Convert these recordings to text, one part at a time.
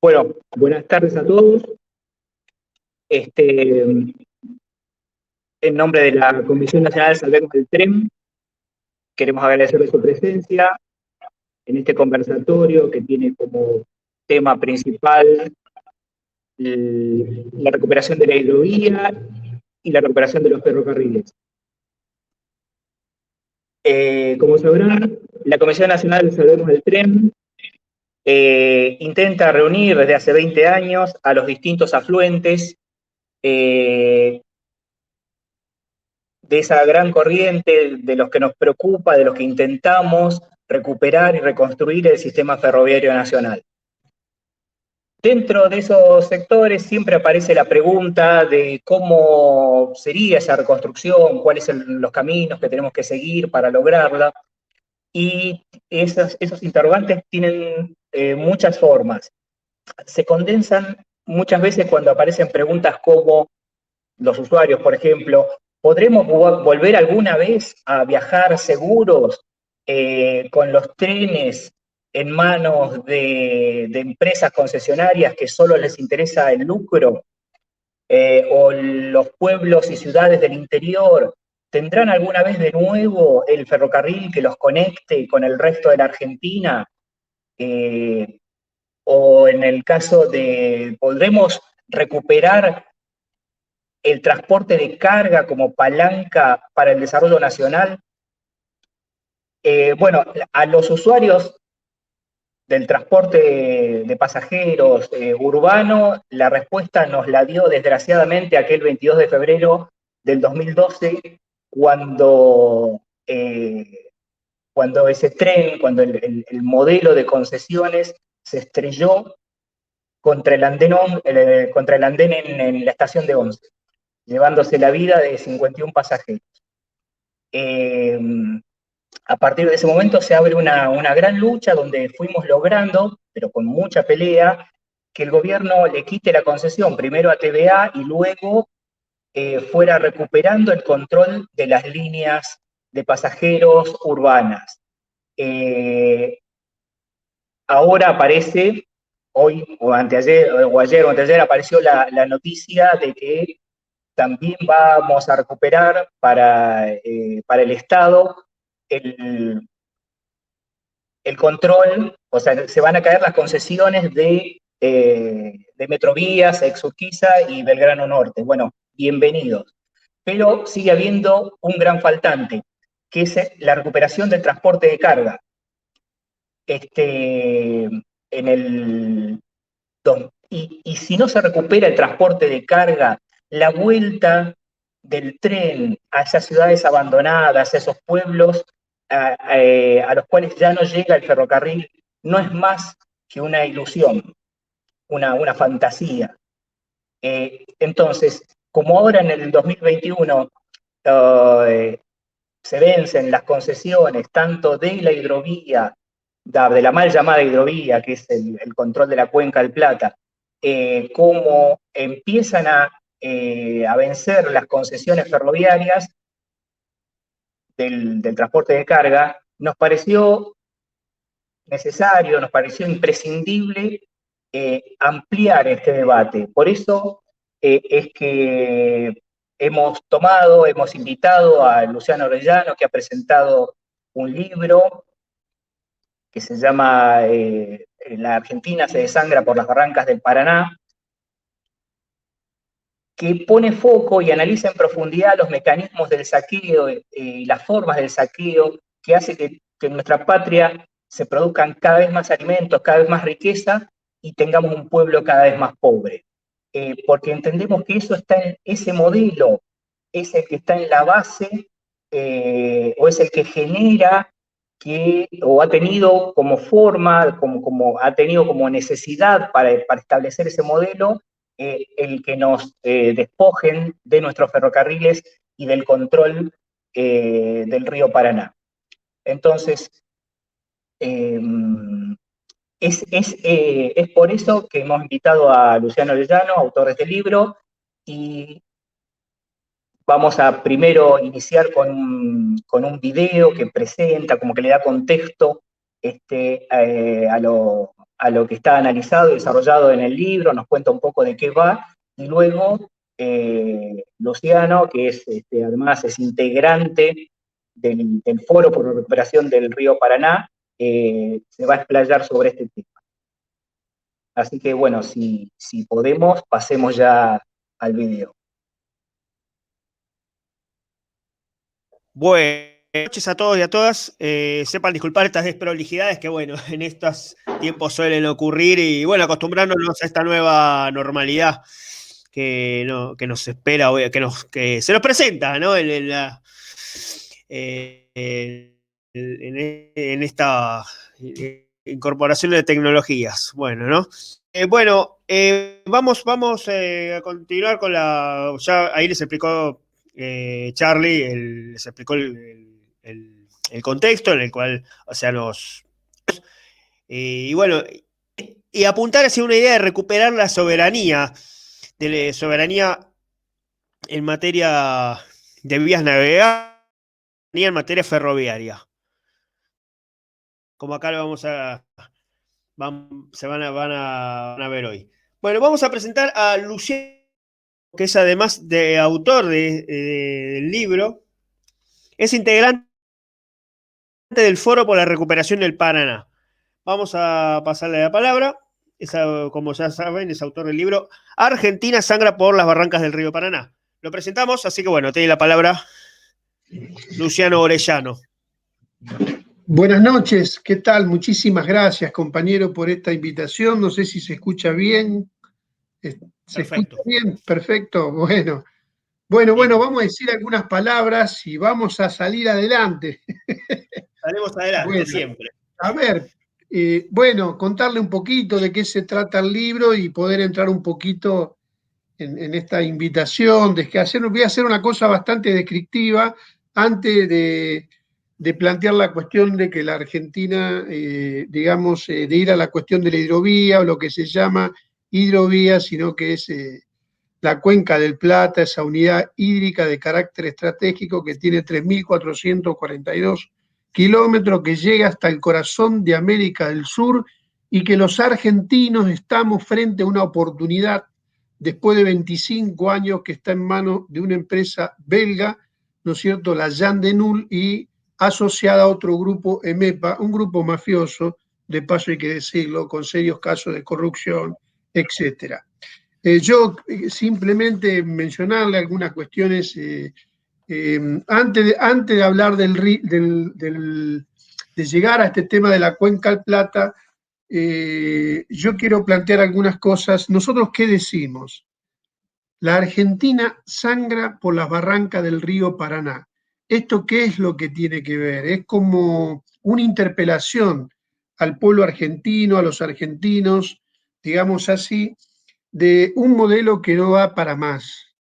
Bueno, buenas tardes a todos. En nombre de la Comisión Nacional Salvemos el Tren, queremos agradecerles su presencia en este conversatorio que tiene como tema principal la recuperación de la hidrovía y la recuperación de los ferrocarriles. Como sabrán, la Comisión Nacional Salvemos el Tren intenta reunir desde hace 20 años a los distintos afluentes de esa gran corriente de los que nos preocupa, de los que intentamos recuperar y reconstruir el sistema ferroviario nacional. Dentro de esos sectores siempre aparece la pregunta de cómo sería esa reconstrucción, cuáles son los caminos que tenemos que seguir para lograrla, y esos interrogantes tienen muchas formas. Se condensan muchas veces cuando aparecen preguntas como los usuarios, por ejemplo, ¿podremos volver alguna vez a viajar seguros con los trenes en manos de empresas concesionarias que solo les interesa el lucro? ¿O los pueblos y ciudades del interior tendrán alguna vez de nuevo el ferrocarril que los conecte con el resto de la Argentina? Eh, ¿O en el caso de, podremos recuperar el transporte de carga como palanca para el desarrollo nacional? Bueno, a los usuarios del transporte de pasajeros urbano, la respuesta nos la dio desgraciadamente aquel 22 de febrero del 2012, cuando, cuando ese tren, cuando el modelo de concesiones se estrelló contra el andén en la estación de Once, llevándose la vida de 51 pasajeros. Eh, a partir de ese momento se abre una gran lucha donde fuimos logrando, pero con mucha pelea, que el gobierno le quite la concesión, primero a TVA y luego fuera recuperando el control de las líneas de pasajeros urbanas. Ahora aparece, hoy o anteayer, o ayer o anteayer, apareció la noticia de que también vamos a recuperar para el Estado el, el control, o sea, se van a caer las concesiones de Metrovías, Exurquiza y Belgrano Norte. Bueno, bienvenidos. Pero sigue habiendo un gran faltante, que es la recuperación del transporte de carga. En el, y si no se recupera el transporte de carga, la vuelta del tren a esas ciudades abandonadas, a esos pueblos a los cuales ya no llega el ferrocarril, no es más que una ilusión, una fantasía. Entonces, como ahora en el 2021 se vencen las concesiones tanto de la hidrovía, de la mal llamada hidrovía, que es el control de la cuenca del Plata, como empiezan a vencer las concesiones ferroviarias del transporte de carga, nos pareció necesario, nos pareció imprescindible ampliar este debate. Por eso es que hemos invitado a Luciano Orellano, que ha presentado un libro que se llama La Argentina se desangra por las barrancas del Paraná, que pone foco y analiza en profundidad los mecanismos del saqueo y las formas del saqueo que hace que en nuestra patria se produzcan cada vez más alimentos, cada vez más riqueza y tengamos un pueblo cada vez más pobre. Porque entendemos que eso está en ese modelo, es el que está en la base o es el que genera o ha tenido como forma, como ha tenido como necesidad para establecer ese modelo, el que nos despojen de nuestros ferrocarriles y del control del río Paraná. Entonces, eh, es por eso que hemos invitado a Luciano Orellano, autor de este libro, y vamos a primero iniciar con un video que presenta, como que le da contexto a lo que está analizado y desarrollado en el libro, nos cuenta un poco de qué va, y luego Luciano, que es además es integrante del Foro por la Recuperación del Río Paraná, se va a explayar sobre este tema. Así que bueno, si podemos, pasemos ya al video. Buenas noches a todos y a todas. Sepan disculpar estas desprolijidades que, bueno, en estos tiempos suelen ocurrir y, bueno, acostumbrándonos a esta nueva normalidad que nos espera, que se nos presenta, ¿no? En esta incorporación de tecnologías. Bueno, ¿no? Vamos a continuar con ya ahí les explicó Charlie, les explicó el contexto en el cual, o sea, y bueno, y apuntar hacia una idea de recuperar la soberanía, en materia de vías navegables, en materia ferroviaria. Como acá lo van a ver hoy. Bueno, vamos a presentar a Luciano, que es además de autor del libro, es integrante del Foro por la Recuperación del Paraná. Vamos a pasarle la palabra. Como ya saben, es autor del libro Argentina sangra por las barrancas del río Paraná. Lo presentamos, así que bueno, tiene la palabra Luciano Orellano. Buenas noches, ¿qué tal? Muchísimas gracias, compañero, por esta invitación. No sé si se escucha bien. ¿Se escucha bien? Perfecto. Bueno, vamos a decir algunas palabras y vamos a salir adelante. Salimos adelante, siempre. A ver, contarle un poquito de qué se trata el libro y poder entrar un poquito en esta invitación. Voy a hacer una cosa bastante descriptiva antes de plantear la cuestión de que la Argentina, de ir a la cuestión de la hidrovía o lo que se llama hidrovía, sino que es la Cuenca del Plata, esa unidad hídrica de carácter estratégico que tiene 3.442 kilómetros, que llega hasta el corazón de América del Sur y que los argentinos estamos frente a una oportunidad después de 25 años que está en manos de una empresa belga, ¿no es cierto?, la Jan de Null, y asociada a otro grupo, EMEPA, un grupo mafioso, de paso hay que decirlo, con serios casos de corrupción, etcétera. Yo simplemente mencionarle algunas cuestiones, antes de hablar de llegar a este tema de la Cuenca del Plata, yo quiero plantear algunas cosas. ¿Nosotros qué decimos? La Argentina sangra por las barrancas del río Paraná. ¿Esto qué es lo que tiene que ver? Es como una interpelación al pueblo argentino, a los argentinos, digamos así, de un modelo que no va para más.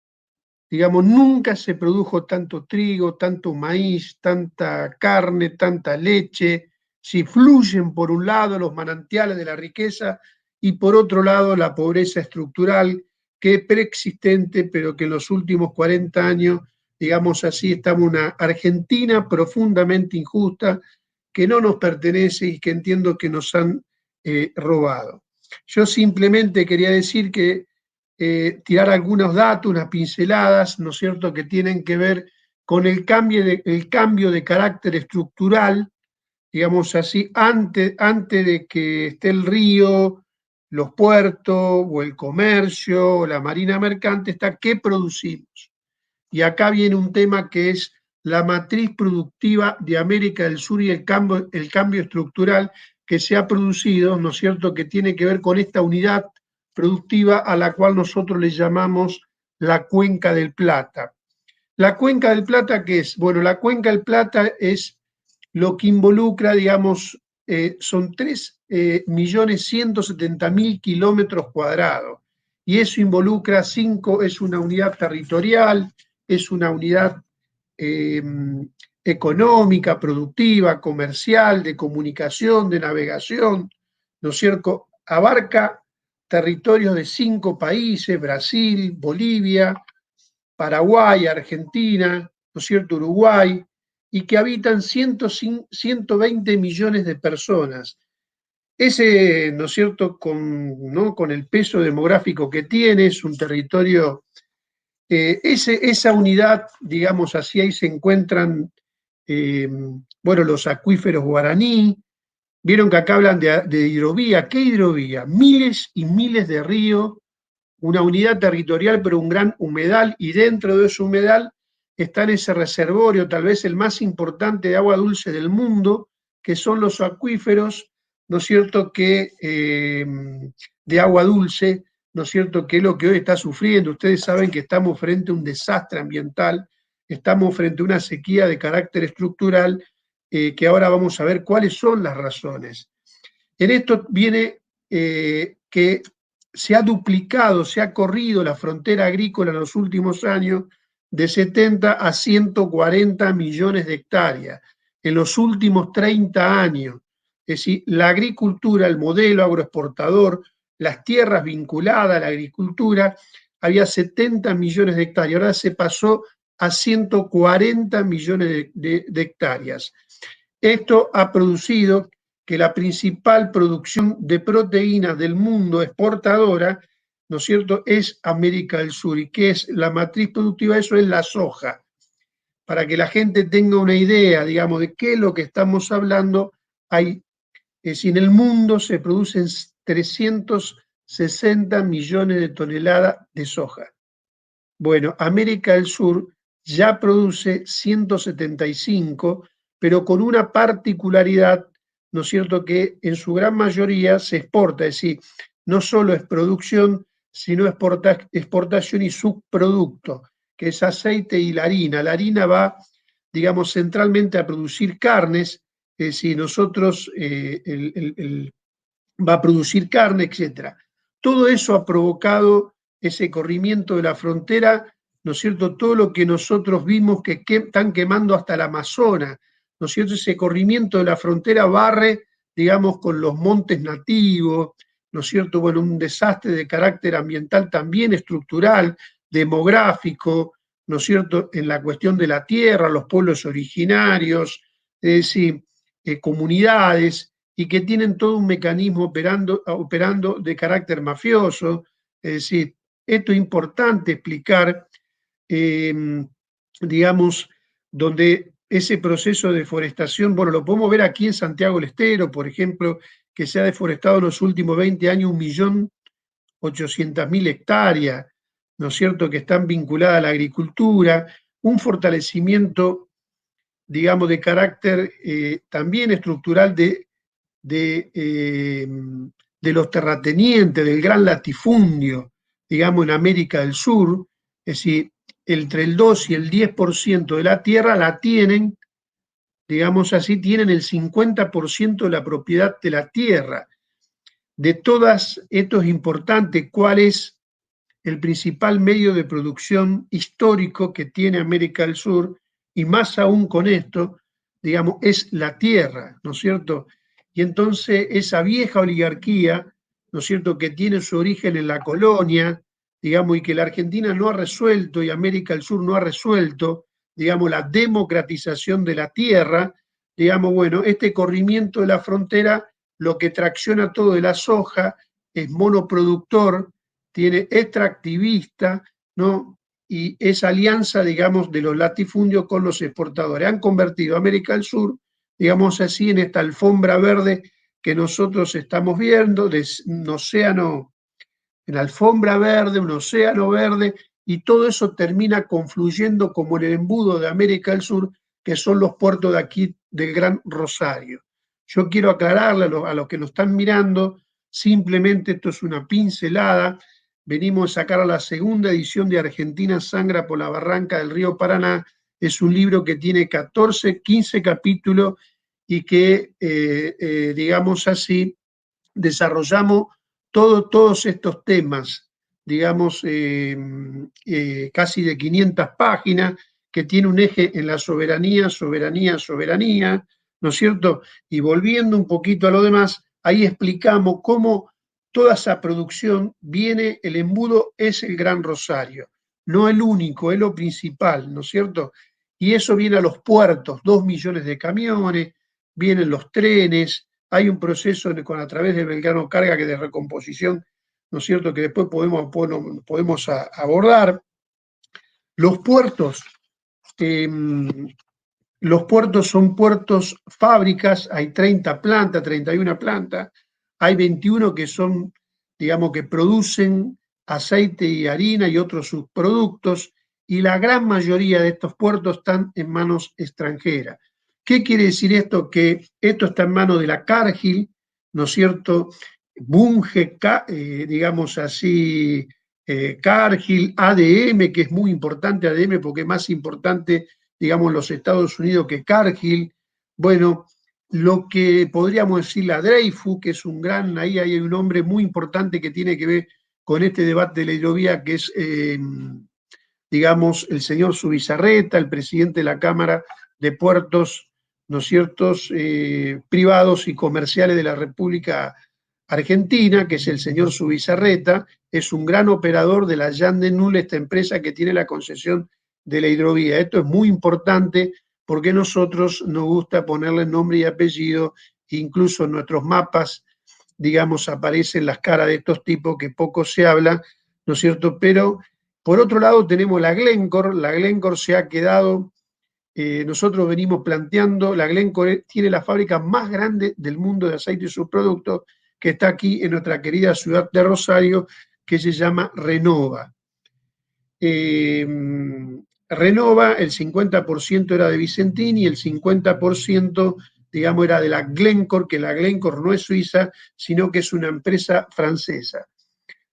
Digamos, nunca se produjo tanto trigo, tanto maíz, tanta carne, tanta leche, si fluyen por un lado los manantiales de la riqueza y por otro lado la pobreza estructural que es preexistente, pero que en los últimos 40 años, digamos así, estamos en una Argentina profundamente injusta que no nos pertenece y que entiendo que nos han robado. Yo simplemente quería decir que tirar algunos datos, unas pinceladas, ¿no es cierto?, que tienen que ver con el cambio de carácter estructural, digamos así, antes de que esté el río, los puertos o el comercio o la marina mercante, está qué producimos. Y acá viene un tema que es la matriz productiva de América del Sur y el cambio estructural que se ha producido, ¿no es cierto?, que tiene que ver con esta unidad productiva a la cual nosotros le llamamos la Cuenca del Plata. ¿La Cuenca del Plata qué es? Bueno, la Cuenca del Plata es lo que involucra, digamos, son 3.170.000 kilómetros cuadrados. Y eso involucra es una unidad territorial, es una unidad económica, productiva, comercial, de comunicación, de navegación, ¿no es cierto? Abarca territorios de 5 países, Brasil, Bolivia, Paraguay, Argentina, ¿no es cierto?, Uruguay, y que habitan 120 millones de personas. Ese, ¿no es cierto?, con el peso demográfico que tiene, es un territorio, esa unidad, digamos así, ahí se encuentran, bueno, los acuíferos guaraní. Vieron que acá hablan de hidrovía. ¿Qué hidrovía? Miles y miles de ríos, una unidad territorial, pero un gran humedal, y dentro de ese humedal está en ese reservorio, tal vez el más importante de agua dulce del mundo, que son los acuíferos, ¿no es cierto?, que de agua dulce, ¿no es cierto?, que es lo que hoy está sufriendo. Ustedes saben que estamos frente a un desastre ambiental, estamos frente a una sequía de carácter estructural, que ahora vamos a ver cuáles son las razones. En esto viene que se ha duplicado, se ha corrido la frontera agrícola en los últimos años de 70 a 140 millones de hectáreas en los últimos 30 años. Es decir, la agricultura, el modelo agroexportador, las tierras vinculadas a la agricultura, había 70 millones de hectáreas, ahora se pasó a 140 millones de hectáreas. Esto ha producido que la principal producción de proteínas del mundo exportadora, ¿no es cierto?, es América del Sur. ¿Y qué es la matriz productiva de eso? Es la soja. Para que la gente tenga una idea, digamos, de qué es lo que estamos hablando, en el mundo se producen 360 millones de toneladas de soja. Bueno, América del Sur ya produce 175, pero con una particularidad, ¿no es cierto?, que en su gran mayoría se exporta, es decir, no solo es producción, sino exportación y subproducto, que es aceite y la harina. La harina va, digamos, centralmente a producir carnes, es decir, nosotros va a producir carne, etc. Todo eso ha provocado ese corrimiento de la frontera, ¿no es cierto? Todo lo que nosotros vimos que están quemando hasta el Amazonas, ¿no es cierto? Ese corrimiento de la frontera barre, digamos, con los montes nativos, ¿no es cierto? Bueno, un desastre de carácter ambiental también estructural, demográfico, ¿no es cierto? En la cuestión de la tierra, los pueblos originarios, es decir, comunidades, y que tienen todo un mecanismo operando de carácter mafioso. Es decir, esto es importante explicar, digamos, donde ese proceso de deforestación, bueno, lo podemos ver aquí en Santiago del Estero, por ejemplo, que se ha deforestado en los últimos 20 años 1.800.000 hectáreas, ¿no es cierto?, que están vinculadas a la agricultura, un fortalecimiento, digamos, de carácter también estructural de los terratenientes, del gran latifundio, digamos, en América del Sur. Es decir, entre el 2 y el 10% de la tierra la tienen, digamos así, tienen el 50% de la propiedad de la tierra. De todas, esto es importante, ¿cuál es el principal medio de producción histórico que tiene América del Sur? Y más aún con esto, digamos, es la tierra, ¿no es cierto? Y entonces esa vieja oligarquía, ¿no es cierto?, que tiene su origen en la colonia, digamos, y que la Argentina no ha resuelto y América del Sur no ha resuelto, digamos, la democratización de la tierra, digamos, bueno, este corrimiento de la frontera, lo que tracciona todo de la soja, es monoproductor, tiene extractivista, ¿no? Y esa alianza, digamos, de los latifundios con los exportadores. Han convertido a América del Sur, digamos así, en esta alfombra verde que nosotros estamos viendo, de un océano, en alfombra verde, un océano verde, y todo eso termina confluyendo como en el embudo de América del Sur, que son los puertos de aquí del Gran Rosario. Yo quiero aclararle a los que nos están mirando, simplemente esto es una pincelada. Venimos a sacar a la segunda edición de Argentina Sangra por la Barranca del Río Paraná. Es un libro que tiene 15 capítulos y que, digamos así, desarrollamos todos estos temas, digamos, casi de 500 páginas, que tiene un eje en la soberanía, soberanía, soberanía, ¿no es cierto? Y volviendo un poquito a lo demás, ahí explicamos cómo toda esa producción viene, el embudo es el Gran Rosario, no el único, es lo principal, ¿no es cierto? Y eso viene a los puertos, 2 millones de camiones, vienen los trenes, hay un proceso a través del Belgrano Carga que de recomposición, ¿no es cierto?, que después podemos abordar. Los puertos son puertos fábricas, hay 30 plantas, 31 plantas, hay 21 que son, digamos, que producen aceite y harina y otros subproductos, y la gran mayoría de estos puertos están en manos extranjeras. ¿Qué quiere decir esto? Que esto está en manos de la Cargill, ¿no es cierto? Bunge, digamos así, Cargill, ADM, que es muy importante, ADM porque es más importante, digamos, los Estados Unidos que Cargill. Bueno, lo que podríamos decir la Dreyfus, que es ahí hay un hombre muy importante que tiene que ver con este debate de la hidrovía, que es, digamos, el señor Zubizarreta, el presidente de la Cámara de Puertos, ¿no es cierto?, privados y comerciales de la República Argentina, que es el señor Zubizarreta, es un gran operador de la Jan de Null, esta empresa que tiene la concesión de la hidrovía. Esto es muy importante porque a nosotros nos gusta ponerle nombre y apellido, incluso en nuestros mapas, digamos, aparecen las caras de estos tipos que poco se habla, ¿no es cierto? Pero por otro lado tenemos la Glencore se ha quedado, nosotros venimos planteando, la Glencore tiene la fábrica más grande del mundo de aceite y subproductos, que está aquí en nuestra querida ciudad de Rosario, que se llama Renova. Renova, el 50% era de Vicentín y el 50%, digamos, era de la Glencore, que la Glencore no es suiza, sino que es una empresa francesa.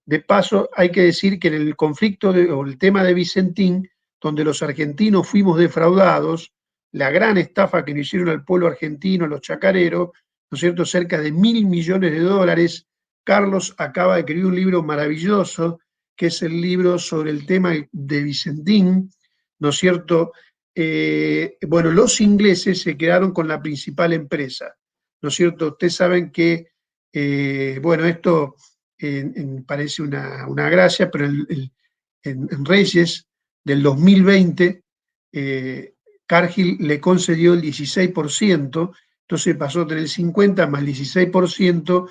De paso, hay que decir que en el conflicto o el tema de Vicentín, donde los argentinos fuimos defraudados, la gran estafa que nos hicieron al pueblo argentino, los chacareros, ¿no es cierto?, cerca de $1.000 millones. Carlos acaba de escribir un libro maravilloso, que es el libro sobre el tema de Vicentín, ¿no es cierto? Bueno, los ingleses se quedaron con la principal empresa, ¿no es cierto? Ustedes saben que, bueno, esto parece una gracia, pero en Reyes del 2020, Cargill le concedió el 16%, entonces pasó a tener el 50 más el 16%,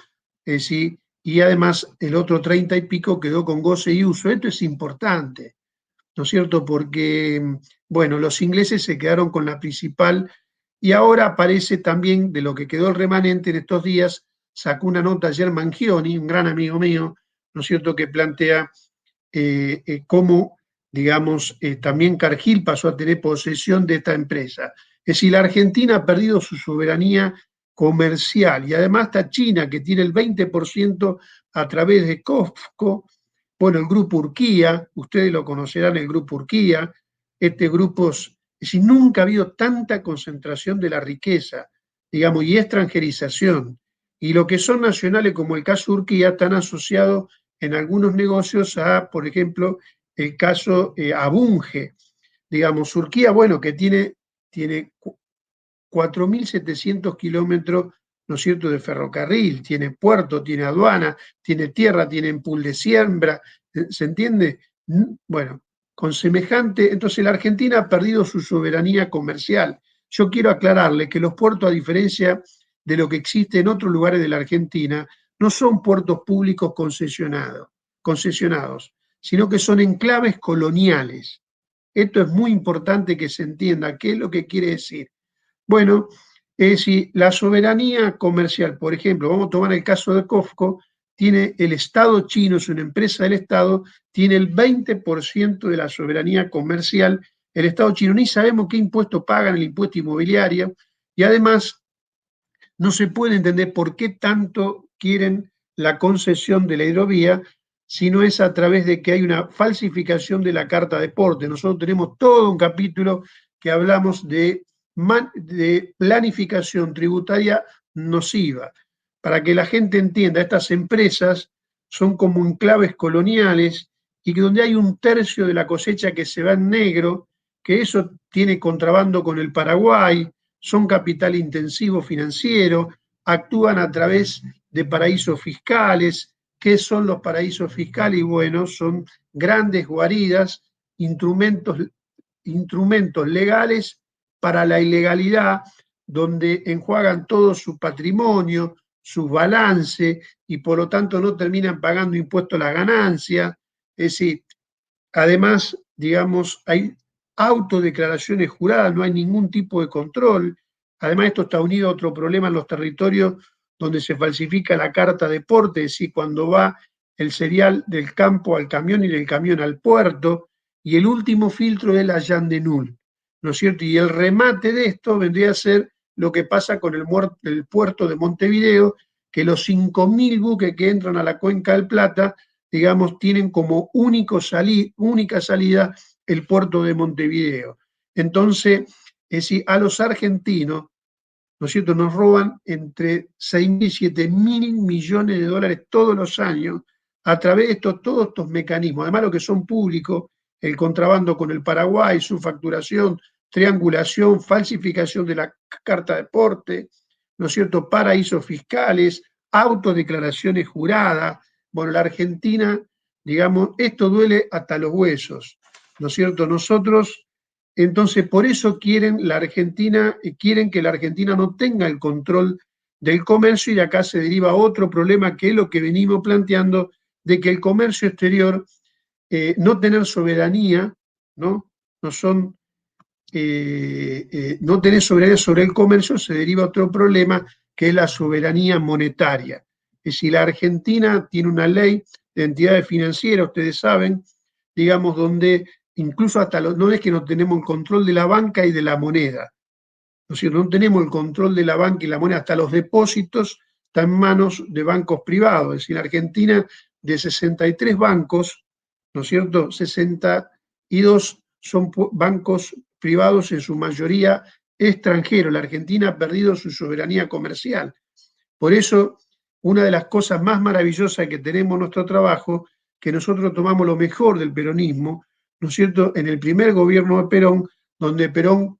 ¿sí? Y además el otro 30 y pico quedó con goce y uso. Esto es importante, ¿no es cierto? Porque, bueno, los ingleses se quedaron con la principal y ahora aparece también de lo que quedó el remanente en estos días, sacó una nota ayer Mangioni, un gran amigo mío, ¿no es cierto?, que plantea cómo, digamos, también Cargill pasó a tener posesión de esta empresa. Es decir, la Argentina ha perdido su soberanía comercial y además está China, que tiene el 20% a través de COFCO, bueno, el grupo Urquía, ustedes lo conocerán, el grupo Urquía, este grupo, es decir, nunca ha habido tanta concentración de la riqueza, digamos, y extranjerización. Y lo que son nacionales, como el caso Urquía, están asociados en algunos negocios a, por ejemplo, el caso Bunge. Digamos, Urquía, bueno, que tiene 4.700 kilómetros, ¿no es cierto?, de ferrocarril, tiene puerto, tiene aduana, tiene tierra, tiene pool de siembra, ¿se entiende? Bueno, con semejante, entonces la Argentina ha perdido su soberanía comercial. Yo quiero aclararle que los puertos, a diferencia de lo que existe en otros lugares de la Argentina, no son puertos públicos concesionados, sino que son enclaves coloniales. Esto es muy importante que se entienda. ¿Qué es lo que quiere decir? Bueno, es decir, la soberanía comercial, por ejemplo, vamos a tomar el caso de COFCO, tiene el Estado chino, es una empresa del Estado, tiene el 20% de la soberanía comercial, el Estado chino, ni sabemos qué impuesto pagan, el impuesto inmobiliario, y además no se puede entender por qué tanto quieren la concesión de la hidrovía, si no es a través de que hay una falsificación de la Carta de Porte. Nosotros tenemos todo un capítulo que hablamos de planificación tributaria nociva. Para que la gente entienda, estas empresas son como enclaves coloniales y que donde hay 1/3 de la cosecha que se va en negro, que eso tiene contrabando con el Paraguay, son capital intensivo financiero, actúan a través de paraísos fiscales. ¿Qué son los paraísos fiscales? Y bueno, son grandes guaridas, instrumentos legales para la ilegalidad, donde enjuagan todo su patrimonio, sus balances y por lo tanto no terminan pagando impuestos a la ganancia. Es decir, además, digamos, hay autodeclaraciones juradas, no hay ningún tipo de control. Además, esto está unido a otro problema en los territorios donde se falsifica la carta de porte, es decir, cuando va el cereal del campo al camión y del camión al puerto, y el último filtro es la Jean de Null, ¿no es cierto? Y el remate de esto vendría a ser lo que pasa con el puerto de Montevideo, que los 5.000 buques que entran a la cuenca del Plata, digamos, tienen como única salida el puerto de Montevideo. Entonces, es decir, a los argentinos, ¿no es cierto?, nos roban entre 6.000 y 7.000 millones de dólares todos los años a través de todos estos mecanismos, además lo que son públicos, el contrabando con el Paraguay, su facturación, triangulación, falsificación de la carta de porte, ¿no es cierto?, paraísos fiscales, autodeclaraciones juradas. Bueno, la Argentina, digamos, esto duele hasta los huesos, ¿no es cierto? Nosotros, entonces, por eso quieren que la Argentina no tenga el control del comercio y acá se deriva otro problema que es lo que venimos planteando, de que el comercio exterior, no tener soberanía, ¿no? No son no tener soberanía sobre el comercio, se deriva otro problema que es la soberanía monetaria. Es decir, la Argentina tiene una ley de entidades financieras, ustedes saben, digamos, donde incluso hasta no es que no tenemos el control de la banca y de la moneda, ¿no es cierto? No tenemos el control de la banca y la moneda, hasta los depósitos están en manos de bancos privados. Es decir, en Argentina, de 63 bancos, ¿no es cierto?, 62 son bancos privados, en su mayoría extranjeros. La Argentina ha perdido su soberanía comercial. Por eso, una de las cosas más maravillosas que tenemos en nuestro trabajo, que nosotros tomamos lo mejor del peronismo, ¿no es cierto?, en el primer gobierno de Perón, donde Perón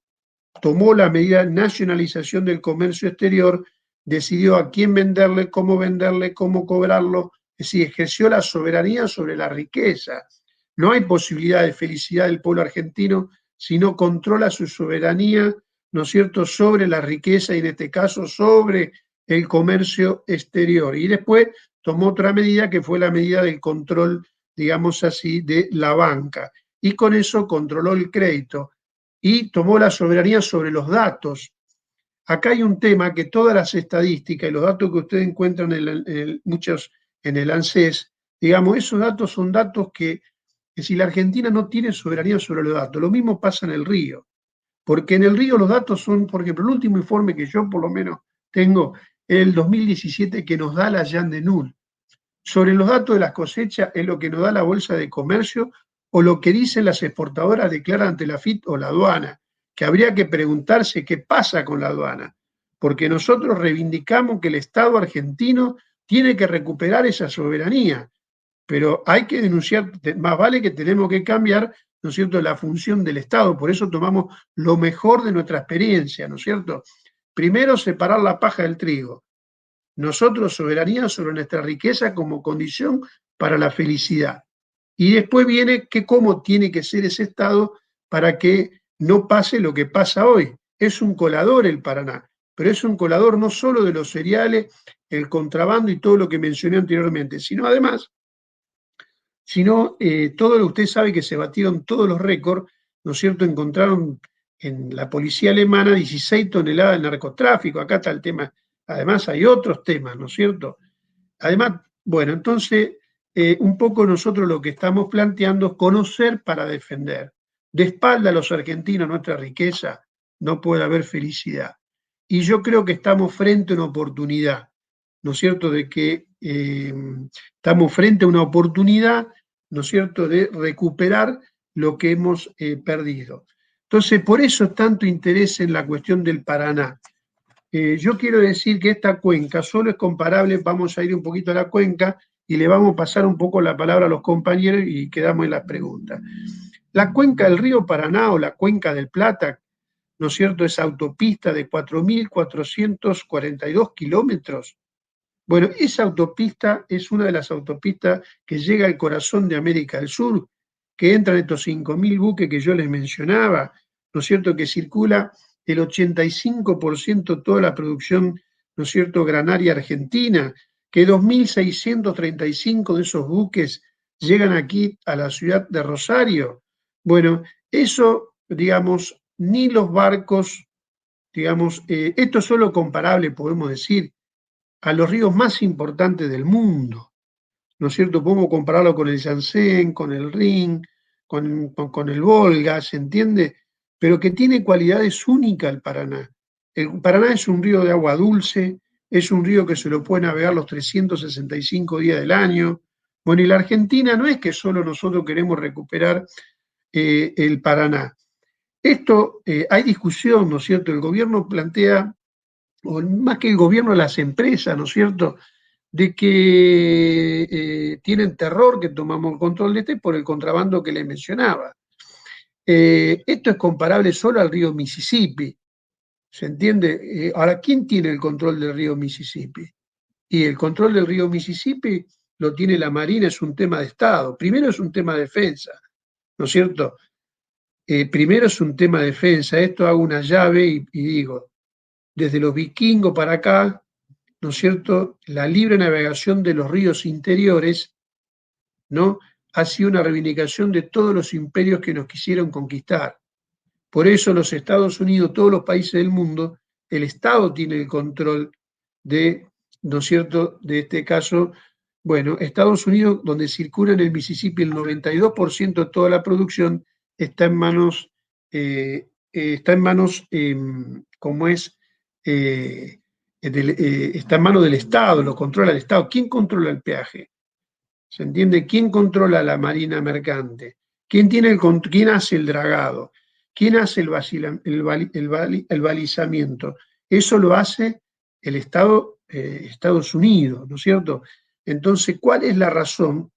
tomó la medida de nacionalización del comercio exterior, decidió a quién venderle, cómo cobrarlo, es decir, ejerció la soberanía sobre la riqueza. No hay posibilidad de felicidad del pueblo argentino si no controla su soberanía, ¿no es cierto?, sobre la riqueza y en este caso sobre el comercio exterior. Y después tomó otra medida que fue la medida del control, digamos así, de la banca. Y con eso controló el crédito y tomó la soberanía sobre los datos. Acá hay un tema que todas las estadísticas y los datos que ustedes encuentran muchos en el ANSES, digamos, esos datos son datos que si la Argentina no tiene soberanía sobre los datos, lo mismo pasa en el río, porque en el río los datos son, por ejemplo, el último informe que yo por lo menos tengo, el 2017, que nos da la Jean de Null. Sobre los datos de las cosechas es lo que nos da la Bolsa de Comercio o lo que dicen las exportadoras, declaran ante la FIT o la aduana, que habría que preguntarse qué pasa con la aduana, porque nosotros reivindicamos que el Estado argentino tiene que recuperar esa soberanía, pero hay que denunciar, más vale que tenemos que cambiar, ¿no es cierto?, la función del Estado, por eso tomamos lo mejor de nuestra experiencia, ¿no es cierto? Primero, separar la paja del trigo. Nosotros, soberanía sobre nuestra riqueza como condición para la felicidad. Y después viene cómo tiene que ser ese Estado para que no pase lo que pasa hoy. Es un colador el Paraná, pero es un colador no solo de los cereales, el contrabando y todo lo que mencioné anteriormente, sino además, todo lo que usted sabe que se batieron todos los récords, ¿no es cierto? Encontraron en la policía alemana 16 toneladas de narcotráfico, acá está el tema. Además hay otros temas, ¿no es cierto? Además, bueno, entonces, un poco nosotros lo que estamos planteando es conocer para defender. De espalda a los argentinos nuestra riqueza, no puede haber felicidad. Y yo creo que estamos frente a una oportunidad, ¿no es cierto?, de que estamos frente a una oportunidad, ¿no es cierto?, de recuperar lo que hemos perdido. Entonces, por eso tanto interés en la cuestión del Paraná. Yo quiero decir que esta cuenca solo es comparable, vamos a ir un poquito a la cuenca y le vamos a pasar un poco la palabra a los compañeros y quedamos en las preguntas. La cuenca del río Paraná o la cuenca del Plata, ¿no es cierto?, es autopista de 4.442 kilómetros. Bueno, esa autopista es una de las autopistas que llega al corazón de América del Sur, que entran estos 5.000 buques que yo les mencionaba, ¿no es cierto?, que circula el 85% de toda la producción ¿no es cierto?, granaria argentina, que 2.635 de esos buques llegan aquí a la ciudad de Rosario. Bueno, eso, digamos, ni los barcos, digamos, esto es solo comparable, podemos decir, a los ríos más importantes del mundo, ¿no es cierto? Podemos compararlo con el Yangtze, con el Rin, con el Volga, ¿se entiende? Pero que tiene cualidades únicas el Paraná. El Paraná es un río de agua dulce, es un río que se lo puede navegar los 365 días del año. Bueno, y la Argentina no es que solo nosotros queremos recuperar el Paraná. Esto, hay discusión, ¿no es cierto? El gobierno plantea, o más que el gobierno, las empresas, ¿no es cierto?, de que tienen terror que tomamos el control de este por el contrabando que les mencionaba. Esto es comparable solo al río Mississippi, ¿se entiende? Ahora, ¿quién tiene el control del río Mississippi? Y el control del río Mississippi lo tiene la Marina, es un tema de Estado. Primero es un tema de defensa, ¿no es cierto? Primero es un tema de defensa. Esto hago una llave y digo, desde los vikingos para acá, ¿no es cierto?, la libre navegación de los ríos interiores, ¿no?, ha sido una reivindicación de todos los imperios que nos quisieron conquistar. Por eso los Estados Unidos, todos los países del mundo, el Estado tiene el control de, ¿no es cierto?, de este caso, bueno, Estados Unidos, donde circula en el Mississippi el 92% de toda la producción, está en manos, como es, está en manos del Estado, lo controla el Estado. ¿Quién controla el peaje? ¿Se entiende? ¿Quién controla la marina mercante? ¿Quién hace el dragado? ¿Quién hace el balizamiento? Eso lo hace el Estado, Estados Unidos, ¿no es cierto? Entonces, ¿cuál es la razón?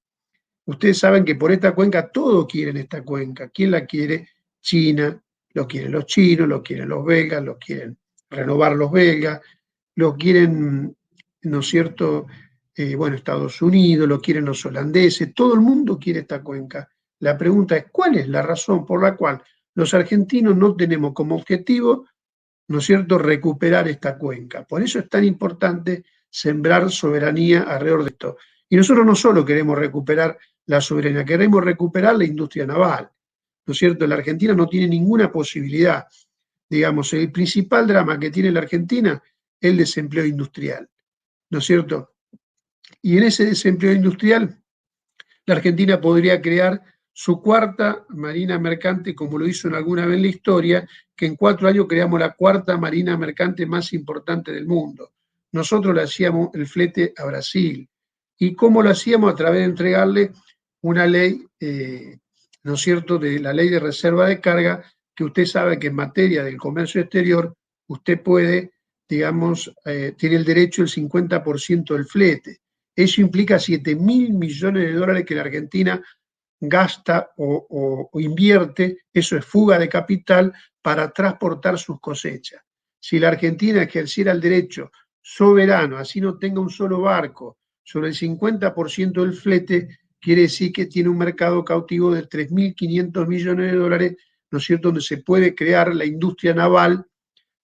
Ustedes saben que por esta cuenca todos quieren esta cuenca. ¿Quién la quiere? China, lo quieren los chinos, lo quieren los belgas, lo quieren renovar los belgas, lo quieren, ¿no es cierto?, bueno, Estados Unidos, lo quieren los holandeses, todo el mundo quiere esta cuenca. La pregunta es, ¿cuál es la razón por la cual los argentinos no tenemos como objetivo, ¿no es cierto?, recuperar esta cuenca? Por eso es tan importante sembrar soberanía alrededor de esto. Y nosotros no solo queremos recuperar la soberanía, queremos recuperar la industria naval, ¿no es cierto? La Argentina no tiene ninguna posibilidad. Digamos, el principal drama que tiene la Argentina es el desempleo industrial, ¿no es cierto? Y en ese desempleo industrial, la Argentina podría crear su cuarta marina mercante, como lo hizo en alguna vez en la historia, que en 4 años creamos la cuarta marina mercante más importante del mundo. Nosotros le hacíamos el flete a Brasil. ¿Y cómo lo hacíamos? A través de entregarle una ley, ¿no es cierto?, de la ley de reserva de carga, que usted sabe que en materia del comercio exterior, usted puede, digamos, tiene el derecho al 50% del flete. Eso implica 7.000 millones de dólares que la Argentina gasta o invierte, eso es fuga de capital para transportar sus cosechas. Si la Argentina ejerciera el derecho soberano, así no tenga un solo barco, sobre el 50% del flete, quiere decir que tiene un mercado cautivo de 3.500 millones de dólares, ¿no es cierto?, donde se puede crear la industria naval,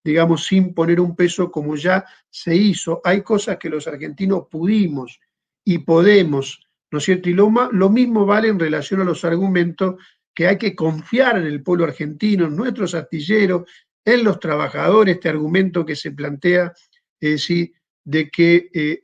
digamos, sin poner un peso como ya se hizo. Hay cosas que los argentinos pudimos y podemos, ¿no es cierto? Y lo mismo vale en relación a los argumentos que hay que confiar en el pueblo argentino, en nuestros astilleros, en los trabajadores, este argumento que se plantea, es decir, de que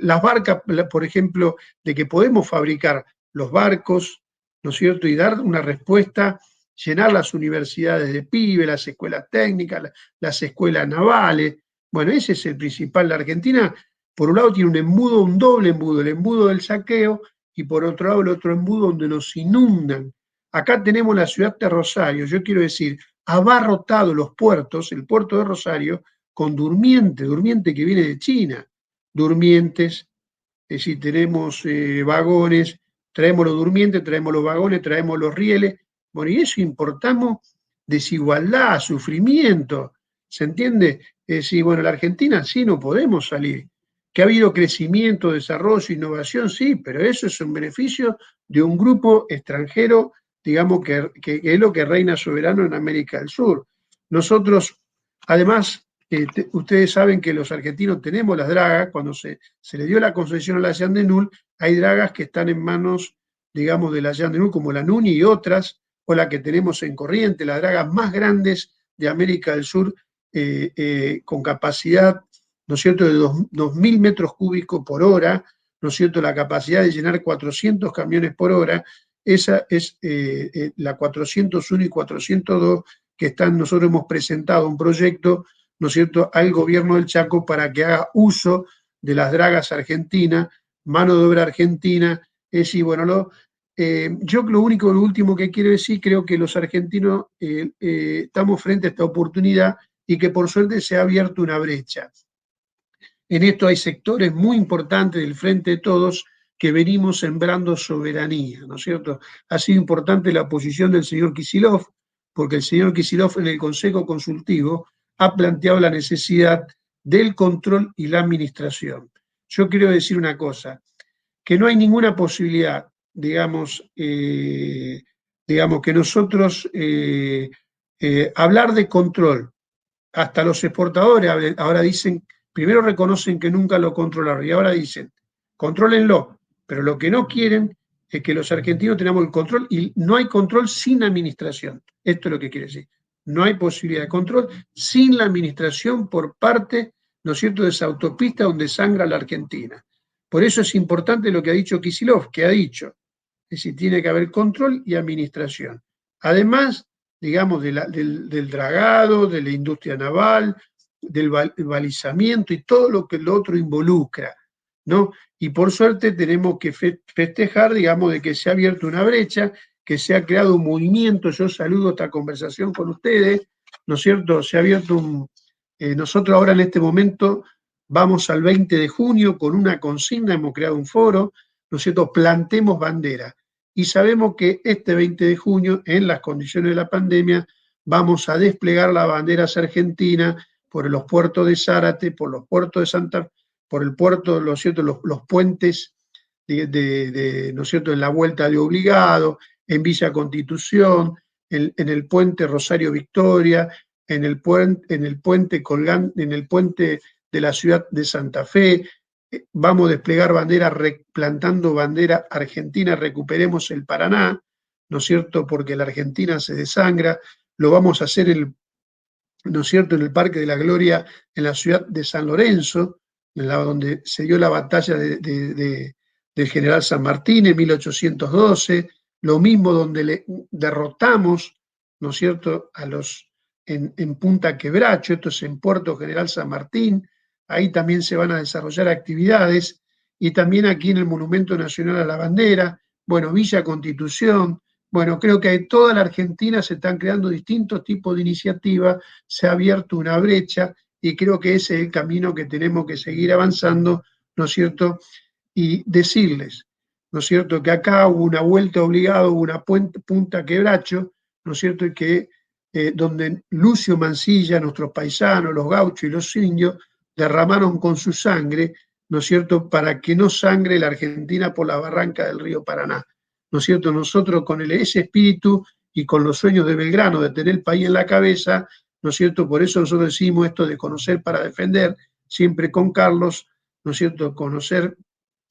las barcas, por ejemplo, de que podemos fabricar los barcos, ¿no es cierto?, y dar una respuesta, llenar las universidades de pibes, las escuelas técnicas, las escuelas navales. Bueno, ese es el principal. La Argentina, por un lado, tiene un embudo, un doble embudo, el embudo del saqueo, y por otro lado, el otro embudo donde nos inundan. Acá tenemos la ciudad de Rosario, yo quiero decir, abarrotado los puertos, el puerto de Rosario, con durmiente que viene de China, durmientes, es decir, tenemos vagones, traemos los durmientes, traemos los vagones, traemos los rieles, bueno, y eso importamos desigualdad, sufrimiento, ¿se entiende? Es decir, bueno, la Argentina sí no podemos salir, que ha habido crecimiento, desarrollo, innovación, sí, pero eso es un beneficio de un grupo extranjero, digamos, que es lo que reina soberano en América del Sur. Nosotros, además, ustedes saben que los argentinos tenemos las dragas, cuando se le dio la concesión a la Jean de Null, hay dragas que están en manos, digamos, de la Jean de Null, como la Nuni y otras, o la que tenemos en Corrientes, las dragas más grandes de América del Sur, con capacidad, ¿no es cierto?, de 2.000 metros cúbicos por hora, ¿no es cierto?, la capacidad de llenar 400 camiones por hora. Esa es la 401 y 402 que nosotros hemos presentado un proyecto, ¿no es cierto?, al gobierno del Chaco para que haga uso de las dragas argentinas, mano de obra argentina. Es decir, bueno, yo lo último que quiero decir, creo que los argentinos estamos frente a esta oportunidad y que por suerte se ha abierto una brecha. En esto hay sectores muy importantes del Frente de Todos que venimos sembrando soberanía, ¿no es cierto? Ha sido importante la posición del señor Kicillof, porque el señor Kicillof en el Consejo Consultivo ha planteado la necesidad del control y la administración. Yo quiero decir una cosa, que no hay ninguna posibilidad, digamos, que nosotros hablar de control, hasta los exportadores ahora dicen, primero reconocen que nunca lo controlaron y ahora dicen, contrólenlo, pero lo que no quieren es que los argentinos tengamos el control y no hay control sin administración. Esto es lo que quiere decir. No hay posibilidad de control sin la administración por parte, ¿no es cierto?, de esa autopista donde sangra la Argentina. Por eso es importante lo que ha dicho Kicillof, que ha dicho, es decir, tiene que haber control y administración. Además, digamos, del dragado, de la industria naval, del balizamiento y todo lo que lo otro involucra, ¿no? Y por suerte tenemos que festejar, digamos, de que se ha abierto una brecha, que se ha creado un movimiento. Yo saludo esta conversación con ustedes, ¿no es cierto? Se ha abierto nosotros ahora en este momento vamos al 20 de junio con una consigna, hemos creado un foro, ¿no es cierto? Plantemos bandera. Y sabemos que este 20 de junio, en las condiciones de la pandemia, vamos a desplegar las banderas argentinas por los puertos de Zárate, por los puertos de Santa Fe, por el puerto, ¿no es cierto?, los puentes, ¿no es cierto?, en la Vuelta de Obligado, en Villa Constitución, en el puente Rosario Victoria, en el puente colgante, en el puente de la ciudad de Santa Fe. Vamos a desplegar bandera, plantando bandera argentina, recuperemos el Paraná, ¿no es cierto?, porque la Argentina se desangra. Lo vamos a hacer, ¿no es cierto?, en el Parque de la Gloria, en la ciudad de San Lorenzo, donde se dio la batalla del general San Martín en 1812, lo mismo donde le derrotamos, ¿no es cierto?, en Punta Quebracho, esto es en Puerto General San Martín. Ahí también se van a desarrollar actividades, y también aquí en el Monumento Nacional a la Bandera, bueno, Villa Constitución. Bueno, creo que en toda la Argentina se están creando distintos tipos de iniciativas, se ha abierto una brecha y creo que ese es el camino que tenemos que seguir avanzando, ¿no es cierto? Y decirles, ¿no es cierto?, que acá hubo una vuelta obligada, hubo una Punta Quebracho, ¿no es cierto?, y que donde Lucio Mansilla, nuestros paisanos, los gauchos y los indios, derramaron con su sangre, ¿no es cierto?, para que no sangre la Argentina por la barranca del río Paraná, ¿no es cierto? Nosotros con ese espíritu y con los sueños de Belgrano de tener el país en la cabeza, ¿no es cierto?, por eso nosotros decimos esto de conocer para defender, siempre con Carlos, ¿no es cierto?, conocer,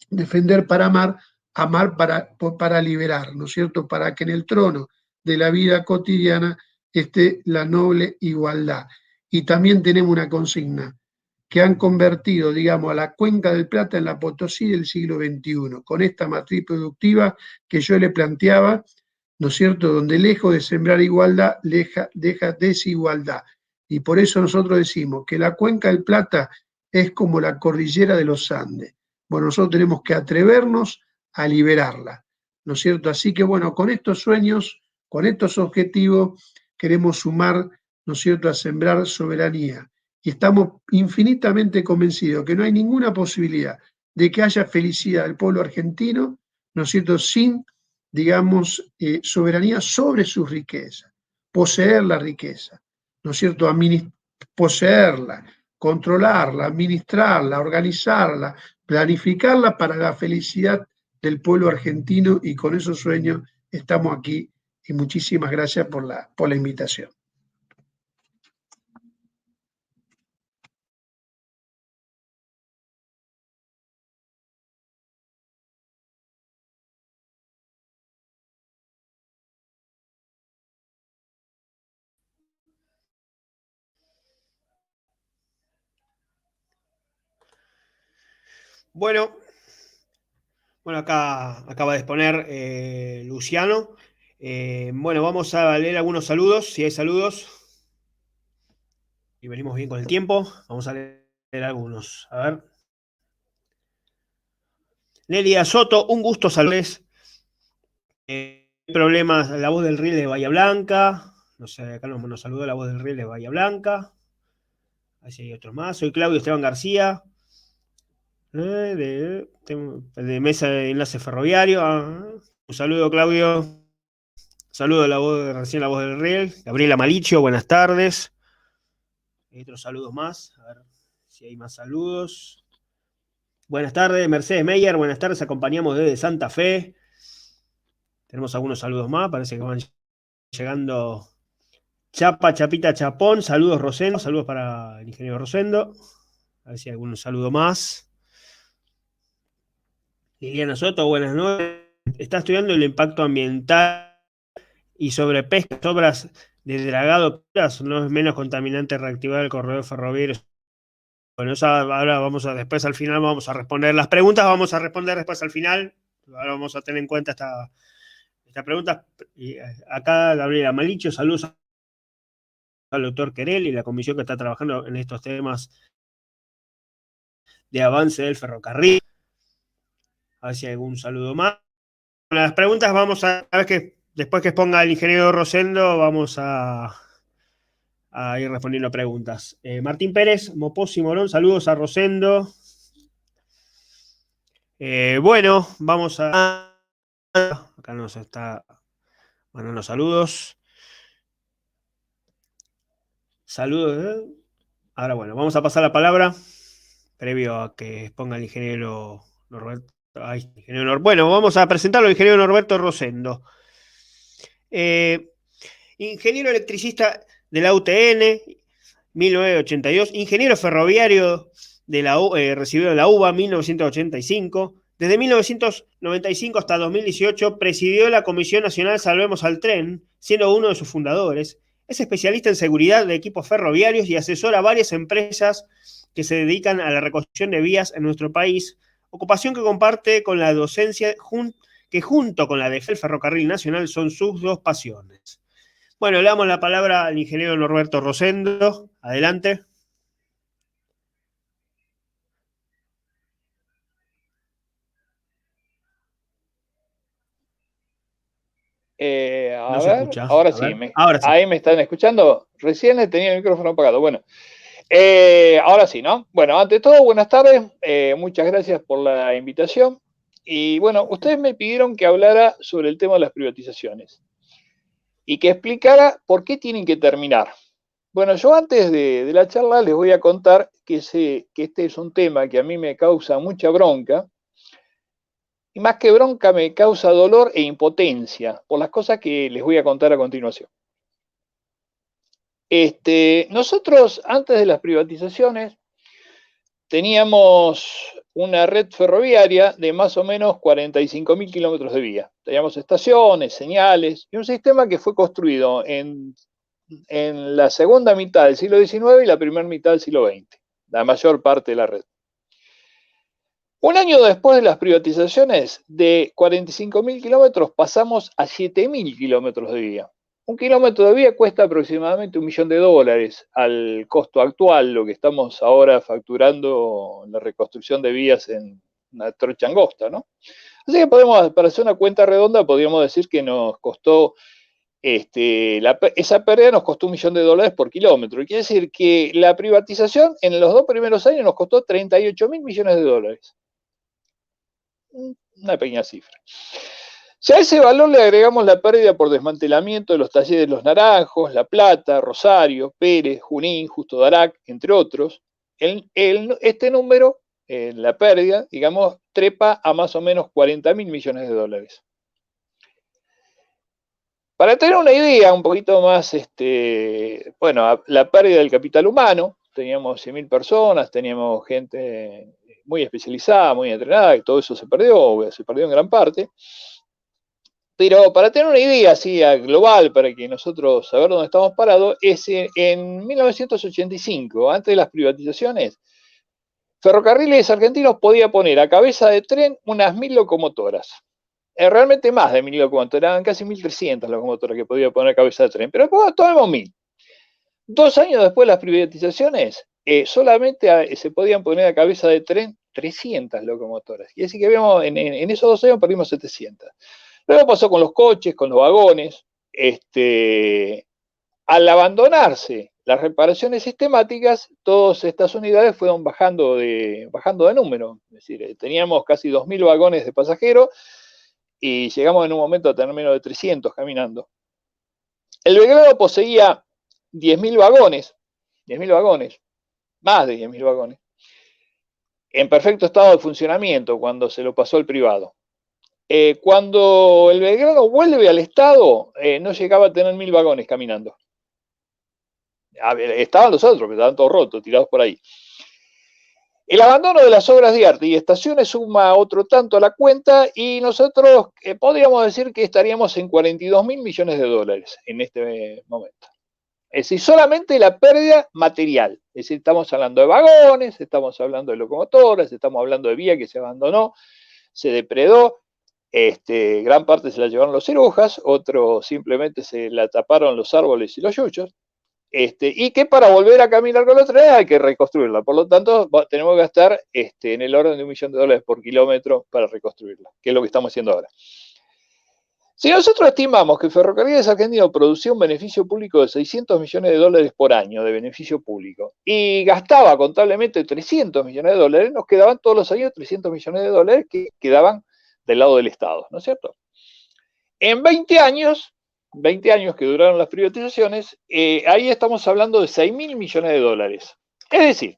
defender para amar, amar para liberar, ¿no es cierto?, para que en el trono de la vida cotidiana esté la noble igualdad. Y también tenemos una consigna, que han convertido, digamos, a la Cuenca del Plata en la Potosí del siglo XXI, con esta matriz productiva que yo le planteaba, ¿no es cierto?, donde lejos de sembrar igualdad, deja desigualdad. Y por eso nosotros decimos que la Cuenca del Plata es como la cordillera de los Andes. Bueno, nosotros tenemos que atrevernos a liberarla, ¿no es cierto? Así que bueno, con estos sueños, con estos objetivos, queremos sumar, ¿no es cierto?, a sembrar soberanía. Y estamos infinitamente convencidos que no hay ninguna posibilidad de que haya felicidad del pueblo argentino, ¿no es cierto?, sin, digamos, soberanía sobre sus riquezas, poseer la riqueza, ¿no es cierto?, poseerla, controlarla, administrarla, organizarla, planificarla para la felicidad del pueblo argentino, y con esos sueños estamos aquí, y muchísimas gracias por la invitación. Bueno, acá acaba de exponer Luciano. Bueno, vamos a leer algunos saludos, si hay saludos. Y venimos bien con el tiempo. Vamos a leer algunos. A ver. Nelia Soto, un gusto saludarles. Problemas, la voz del Riel de Bahía Blanca. No sé, acá nos saludó la voz del Riel de Bahía Blanca. Ahí hay otros más. Soy Claudio Esteban García. De Mesa de Enlace Ferroviario. Un saludo, Claudio. Saludo a recién la voz del Riel. Gabriela Malicio, buenas tardes. Hay otros saludos más. A ver si hay más saludos. Buenas tardes, Mercedes Meyer. Buenas tardes, acompañamos desde Santa Fe. Tenemos algunos saludos más. Parece que van llegando. Chapita, Chapón. Saludos, Rosendo. Saludos para el ingeniero Rosendo. A ver si hay algún saludo más. Liliana Soto, buenas noches. Está estudiando el impacto ambiental y sobre pesca, obras de dragado, no es menos contaminante reactivar el corredor ferroviario. Bueno, ahora después al final vamos a responder las preguntas, vamos a responder después al final. Ahora vamos a tener en cuenta esta pregunta. Y acá Gabriela Malicio, saludos al doctor Querel y la comisión que está trabajando en estos temas de avance del ferrocarril. A ver si hay algún saludo más. Bueno, las preguntas vamos a ver que después que exponga el ingeniero Rosendo, vamos a ir respondiendo preguntas. Martín Pérez, Mopos y Morón, saludos a Rosendo. Bueno, vamos a... Acá nos está mandando saludos. Saludos. Ahora bueno, vamos a pasar la palabra, previo a que exponga el ingeniero Norberto. Bueno, vamos a presentarlo al ingeniero Norberto Rosendo. Ingeniero electricista de la UTN, 1982, ingeniero ferroviario de recibido en la UBA, 1985. Desde 1995 hasta 2018 presidió la Comisión Nacional Salvemos al Tren, siendo uno de sus fundadores. Es especialista en seguridad de equipos ferroviarios y asesora a varias empresas que se dedican a la reconstrucción de vías en nuestro país, ocupación que comparte con la docencia, que junto con la del Ferrocarril Nacional son sus dos pasiones. Bueno, le damos la palabra al ingeniero Norberto Rosendo. Adelante. A No se ver, escucha. ahora A sí, ver. Ahora sí. ahí me están escuchando. Recién tenía el micrófono apagado. Bueno, ahora sí, ¿no? Bueno, ante todo, buenas tardes. Muchas gracias por la invitación. Y bueno, ustedes me pidieron que hablara sobre el tema de las privatizaciones y que explicara por qué tienen que terminar. Bueno, yo antes de la charla les voy a contar que este es un tema que a mí me causa mucha bronca. Y más que bronca me causa dolor e impotencia por las cosas que les voy a contar a continuación. Nosotros, antes de las privatizaciones, teníamos una red ferroviaria de más o menos 45.000 kilómetros de vía. Teníamos estaciones, señales y un sistema que fue construido en la segunda mitad del siglo XIX y la primera mitad del siglo XX, la mayor parte de la red. Un año después de las privatizaciones, de 45.000 kilómetros pasamos a 7.000 kilómetros de vía. Un kilómetro de vía cuesta aproximadamente $1.000.000 al costo actual, lo que estamos ahora facturando en la reconstrucción de vías en una trocha angosta, ¿no? Así que para hacer una cuenta redonda, podríamos decir que nos costó, esa pérdida nos costó $1.000.000 por kilómetro. Quiere decir que la privatización en los 2 primeros años nos costó $38.000 millones. Una pequeña cifra. Si a ese valor le agregamos la pérdida por desmantelamiento de los talleres Los Naranjos, La Plata, Rosario, Pérez, Junín, Justo Darac, entre otros, este número, la pérdida, digamos, trepa a más o menos $40.000 millones. Para tener una idea un poquito más, bueno, la pérdida del capital humano, teníamos 100.000 personas, teníamos gente muy especializada, muy entrenada, y todo eso se perdió en gran parte. Pero para tener una idea así global, para que nosotros saber dónde estamos parados, es en 1985, antes de las privatizaciones, Ferrocarriles Argentinos podía poner a cabeza de tren unas 1000 locomotoras. Realmente más de 1000 locomotoras, eran casi 1300 locomotoras que podía poner a cabeza de tren, pero tomemos 1000. 2 años después de las privatizaciones, solamente se podían poner a cabeza de tren 300 locomotoras. Y así que vemos, en esos 2 años perdimos 700. Luego pasó con los coches, con los vagones. Al abandonarse las reparaciones sistemáticas, todas estas unidades fueron bajando de número. Es decir, teníamos casi 2000 vagones de pasajeros y llegamos en un momento a tener menos de 300 caminando. El Belgrano poseía 10.000 vagones, más de 10.000 vagones, en perfecto estado de funcionamiento cuando se lo pasó al privado. Cuando el Belgrano vuelve al Estado, no llegaba a tener 1000 vagones caminando. Estaban los otros, que estaban todos rotos, tirados por ahí. El abandono de las obras de arte y estaciones suma otro tanto a la cuenta y nosotros podríamos decir que estaríamos en 42.000 millones de dólares en este momento. Es decir, solamente la pérdida material. Es decir, estamos hablando de vagones, estamos hablando de locomotoras, estamos hablando de vía que se abandonó, se depredó, gran parte se la llevaron los cirujas, otro simplemente se la taparon los árboles y los yuchos. Y que para volver a caminar con los trenes hay que reconstruirla. Por lo tanto, tenemos que gastar en el orden de $1 millón por kilómetro para reconstruirla, que es lo que estamos haciendo ahora. Si nosotros estimamos que Ferrocarriles Argentinos producía un beneficio público de $600 millones por año de beneficio público y gastaba contablemente $300 millones, nos quedaban todos los años $300 millones que quedaban del lado del Estado, ¿no es cierto? En 20 años que duraron las privatizaciones, ahí estamos hablando de $6.000 millones. Es decir,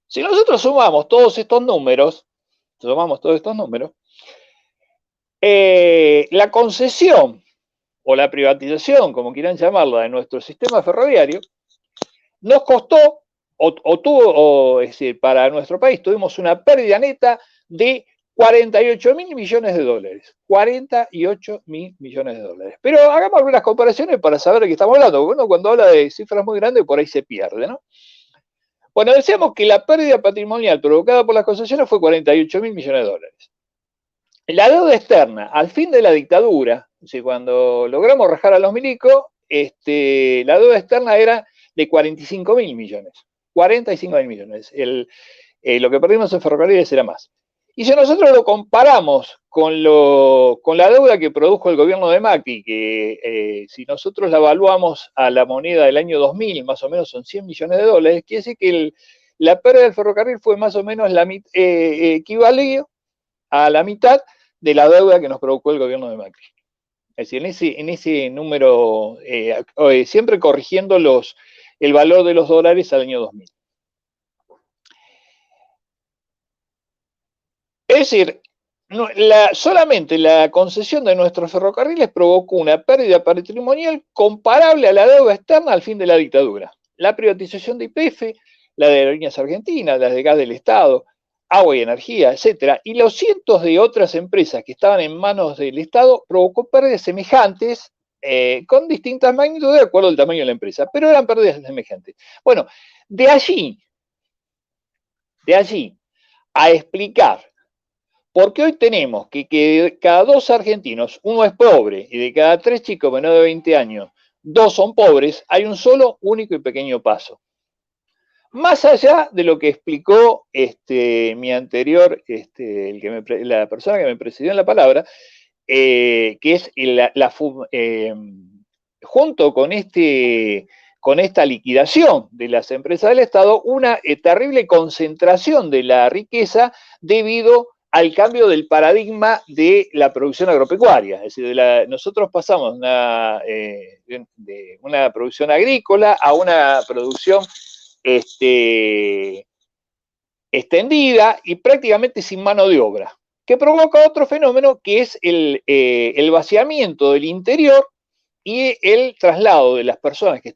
si nosotros sumamos todos estos números, la concesión o la privatización, como quieran llamarla, de nuestro sistema ferroviario, nos costó, es decir, para nuestro país tuvimos una pérdida neta de $48.000 millones. 48.000 millones de dólares. Pero hagamos algunas comparaciones para saber de qué estamos hablando. Porque uno cuando habla de cifras muy grandes, por ahí se pierde, ¿no? Bueno, decíamos que la pérdida patrimonial provocada por las concesiones fue $48.000 millones de dólares. La deuda externa, al fin de la dictadura, es decir, cuando logramos rajar a los milicos, la deuda externa era de 45.000 millones. 45.000 millones. Lo que perdimos en ferrocarriles era más. Y si nosotros lo comparamos con la deuda que produjo el gobierno de Macri, que si nosotros la evaluamos a la moneda del año 2000, más o menos son $100 millones, quiere decir que la pérdida del ferrocarril fue más o menos equivalió a la mitad de la deuda que nos provocó el gobierno de Macri. Es decir, en ese número, siempre corrigiendo el valor de los dólares al año 2000. Es decir, solamente la concesión de nuestros ferrocarriles provocó una pérdida patrimonial comparable a la deuda externa al fin de la dictadura. La privatización de YPF, la de Aerolíneas Argentinas, las de Gas del Estado, Agua y Energía, etcétera, y los cientos de otras empresas que estaban en manos del Estado provocó pérdidas semejantes con distintas magnitudes de acuerdo al tamaño de la empresa, pero eran pérdidas semejantes. Bueno, de allí a explicar porque hoy tenemos que de cada 2 argentinos, uno es pobre, y de cada 3 chicos menores de 20 años, 2 son pobres, hay un solo, único y pequeño paso. Más allá de lo que explicó mi anterior, la persona que me precedió en la palabra, que es junto con esta liquidación de las empresas del Estado, una terrible concentración de la riqueza debido al cambio del paradigma de la producción agropecuaria. Es decir, nosotros pasamos de una producción agrícola a una producción extendida y prácticamente sin mano de obra, que provoca otro fenómeno que es el vaciamiento del interior y el traslado de las personas que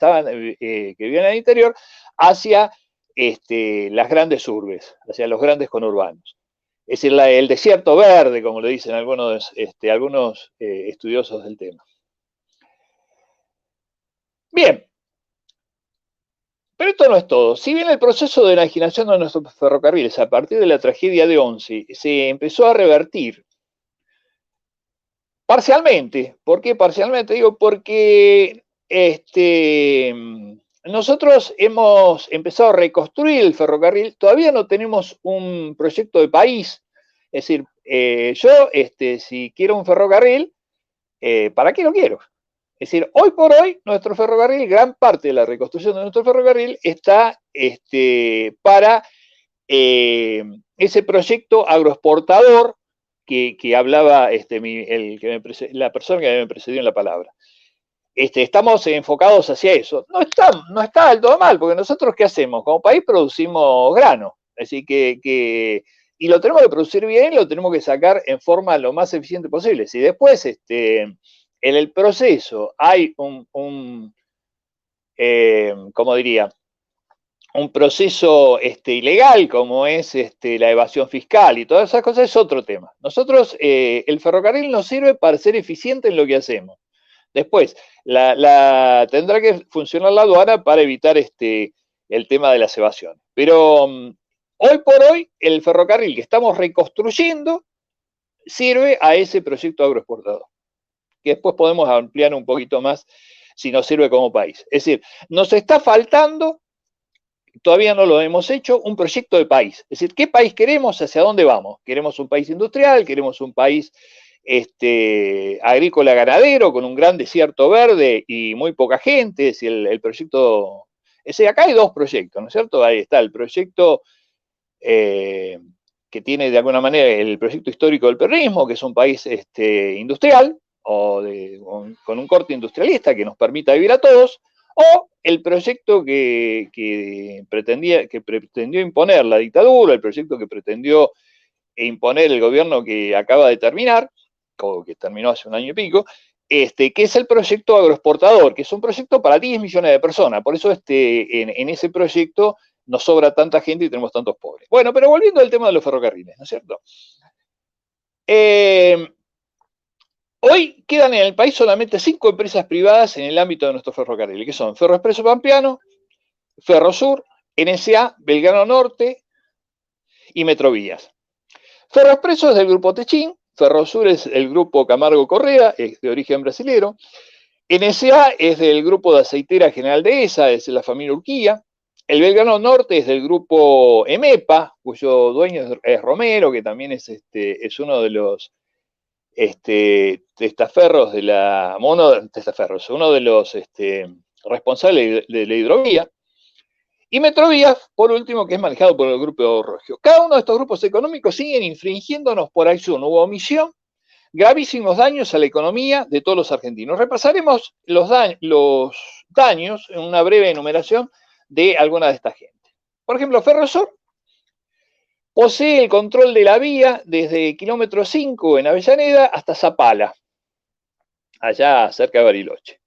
vivían en el interior hacia las grandes urbes, hacia los grandes conurbanos. Es decir, el desierto verde, como le dicen algunos estudiosos del tema. Bien, Pero esto no es todo. Si bien el proceso de enajenación de nuestros ferrocarriles a partir de la tragedia de Once se empezó a revertir parcialmente. ¿Por qué parcialmente? Digo, porque nosotros hemos empezado a reconstruir el ferrocarril, todavía no tenemos un proyecto de país. Es decir, yo, si quiero un ferrocarril, ¿para qué lo quiero? Es decir, hoy por hoy, nuestro ferrocarril, gran parte de la reconstrucción de nuestro ferrocarril está para ese proyecto agroexportador que hablaba la persona que me precedió en la palabra. Estamos enfocados hacia eso. No está del todo mal, porque nosotros, ¿qué hacemos? Como país producimos grano. Así y lo tenemos que producir bien, lo tenemos que sacar en forma lo más eficiente posible. Si después, en el proceso hay ¿cómo diría? Un proceso ilegal, como es la evasión fiscal y todas esas cosas, es otro tema. Nosotros, el ferrocarril nos sirve para ser eficiente en lo que hacemos. Después, tendrá que funcionar la aduana para evitar el tema de las evasiones. Pero hoy por hoy, el ferrocarril que estamos reconstruyendo sirve a ese proyecto agroexportador, que después podemos ampliar un poquito más si nos sirve como país. Es decir, nos está faltando, todavía no lo hemos hecho, un proyecto de país. Es decir, ¿qué país queremos? ¿Hacia dónde vamos? ¿Queremos un país industrial? ¿Queremos un país agrícola ganadero con un gran desierto verde y muy poca gente? Es decir, el proyecto... Es decir, acá hay dos proyectos, ¿no es cierto? Ahí está el proyecto que tiene de alguna manera el proyecto histórico del peronismo, que es un país industrial, con un corte industrialista que nos permita vivir a todos, o el proyecto que pretendió imponer la dictadura, el proyecto que pretendió imponer el gobierno que acaba de terminar, o que terminó hace un año y pico, que es el proyecto agroexportador, que es un proyecto para 10 millones de personas. Por eso en ese proyecto nos sobra tanta gente y tenemos tantos pobres. Bueno, pero volviendo al tema de los ferrocarriles, ¿no es cierto? Hoy quedan en el país solamente 5 empresas privadas en el ámbito de nuestro ferrocarril, que son Ferroexpreso Pampeano, Ferrosur, NSA, Belgrano Norte y Metrovías. Ferroexpreso es del grupo Techín, Ferrosur es el grupo Camargo Correa, es de origen brasilero, NSA es del grupo de aceitera General Dehesa, es de la familia Urquía, el Belgrano Norte es del grupo EMEPA, cuyo dueño es Romero, que también es uno de los testaferros de la uno de los responsables de la hidrovía, y Metrovías, por último, que es manejado por el grupo Rogio. Cada uno de estos grupos económicos siguen infringiéndonos por acción u omisión gravísimos daños a la economía de todos los argentinos. Repasaremos los daños en una breve enumeración de alguna de esta gente. Por ejemplo, Ferrosur posee el control de la vía desde kilómetro 5 en Avellaneda hasta Zapala, allá cerca de Bariloche.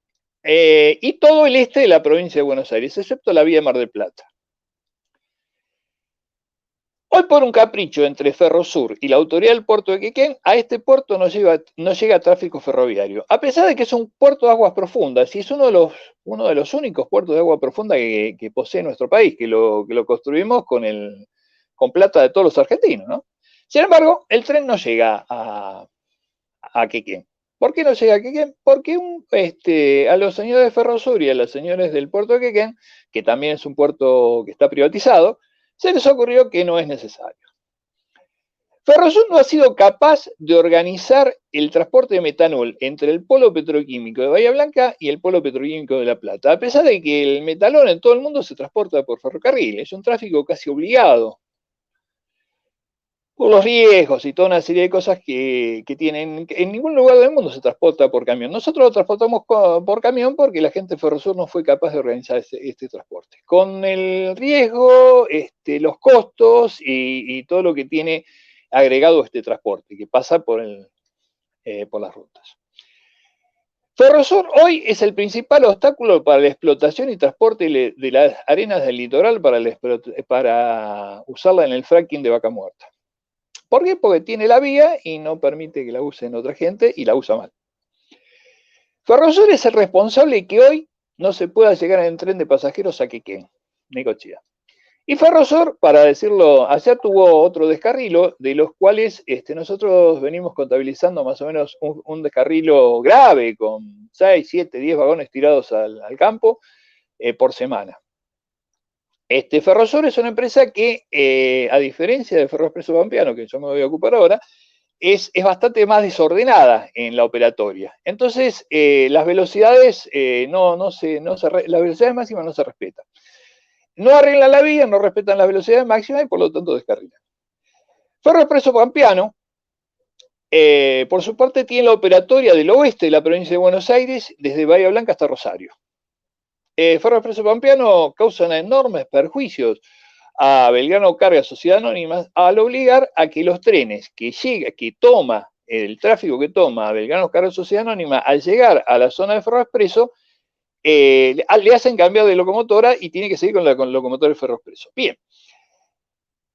Y todo el este de la provincia de Buenos Aires, excepto la vía de Mar del Plata. Hoy, por un capricho entre Ferrosur y la autoridad del puerto de Quequén, a este puerto no llega tráfico ferroviario, a pesar de que es un puerto de aguas profundas, y es uno de los únicos puertos de agua profunda que posee nuestro país, que lo construimos con plata de todos los argentinos, ¿no? Sin embargo, el tren no llega a Quequén. ¿Por qué no llega a Quequén? Porque a los señores de Ferrosur y a los señores del puerto de Quequén, que también es un puerto que está privatizado, se les ocurrió que no es necesario. Ferrosur no ha sido capaz de organizar el transporte de metanol entre el polo petroquímico de Bahía Blanca y el polo petroquímico de La Plata, a pesar de que el metanol en todo el mundo se transporta por ferrocarril. Es un tráfico casi obligado, por los riesgos y toda una serie de cosas que tienen. En ningún lugar del mundo se transporta por camión. Nosotros lo transportamos por camión porque la gente de Ferrosur no fue capaz de organizar este transporte. Con el riesgo, los costos y todo lo que tiene agregado este transporte, que pasa por las rutas. Ferrosur hoy es el principal obstáculo para la explotación y transporte de las arenas del litoral para usarla en el fracking de Vaca Muerta. ¿Por qué? Porque tiene la vía y no permite que la usen otra gente y la usa mal. Ferrosur es el responsable de que hoy no se pueda llegar en tren de pasajeros a Quequén. Necochea. Y Ferrosur, para decirlo, allá tuvo otro descarrilo, de los cuales nosotros venimos contabilizando más o menos un descarrilo grave, con 6, 7, 10 vagones tirados al campo por semana. Ferrosur es una empresa que, a diferencia de Ferroexpreso Pampeano, que yo me voy a ocupar ahora, es bastante más desordenada en la operatoria. Entonces, las velocidades las velocidades máximas no se respetan. No arreglan la vía, no respetan las velocidades máximas y por lo tanto descarrilan. Ferroexpreso Pampeano, por su parte, tiene la operatoria del oeste de la provincia de Buenos Aires, desde Bahía Blanca hasta Rosario. Ferroexpreso Pampeano causa enormes perjuicios a Belgrano Cargas Sociedad Anónima al obligar a que los trenes el tráfico que toma Belgrano Cargas Sociedad Anónima al llegar a la zona de Ferroexpreso, le hacen cambiar de locomotora y tiene que seguir con la locomotora de Ferroexpreso. Bien.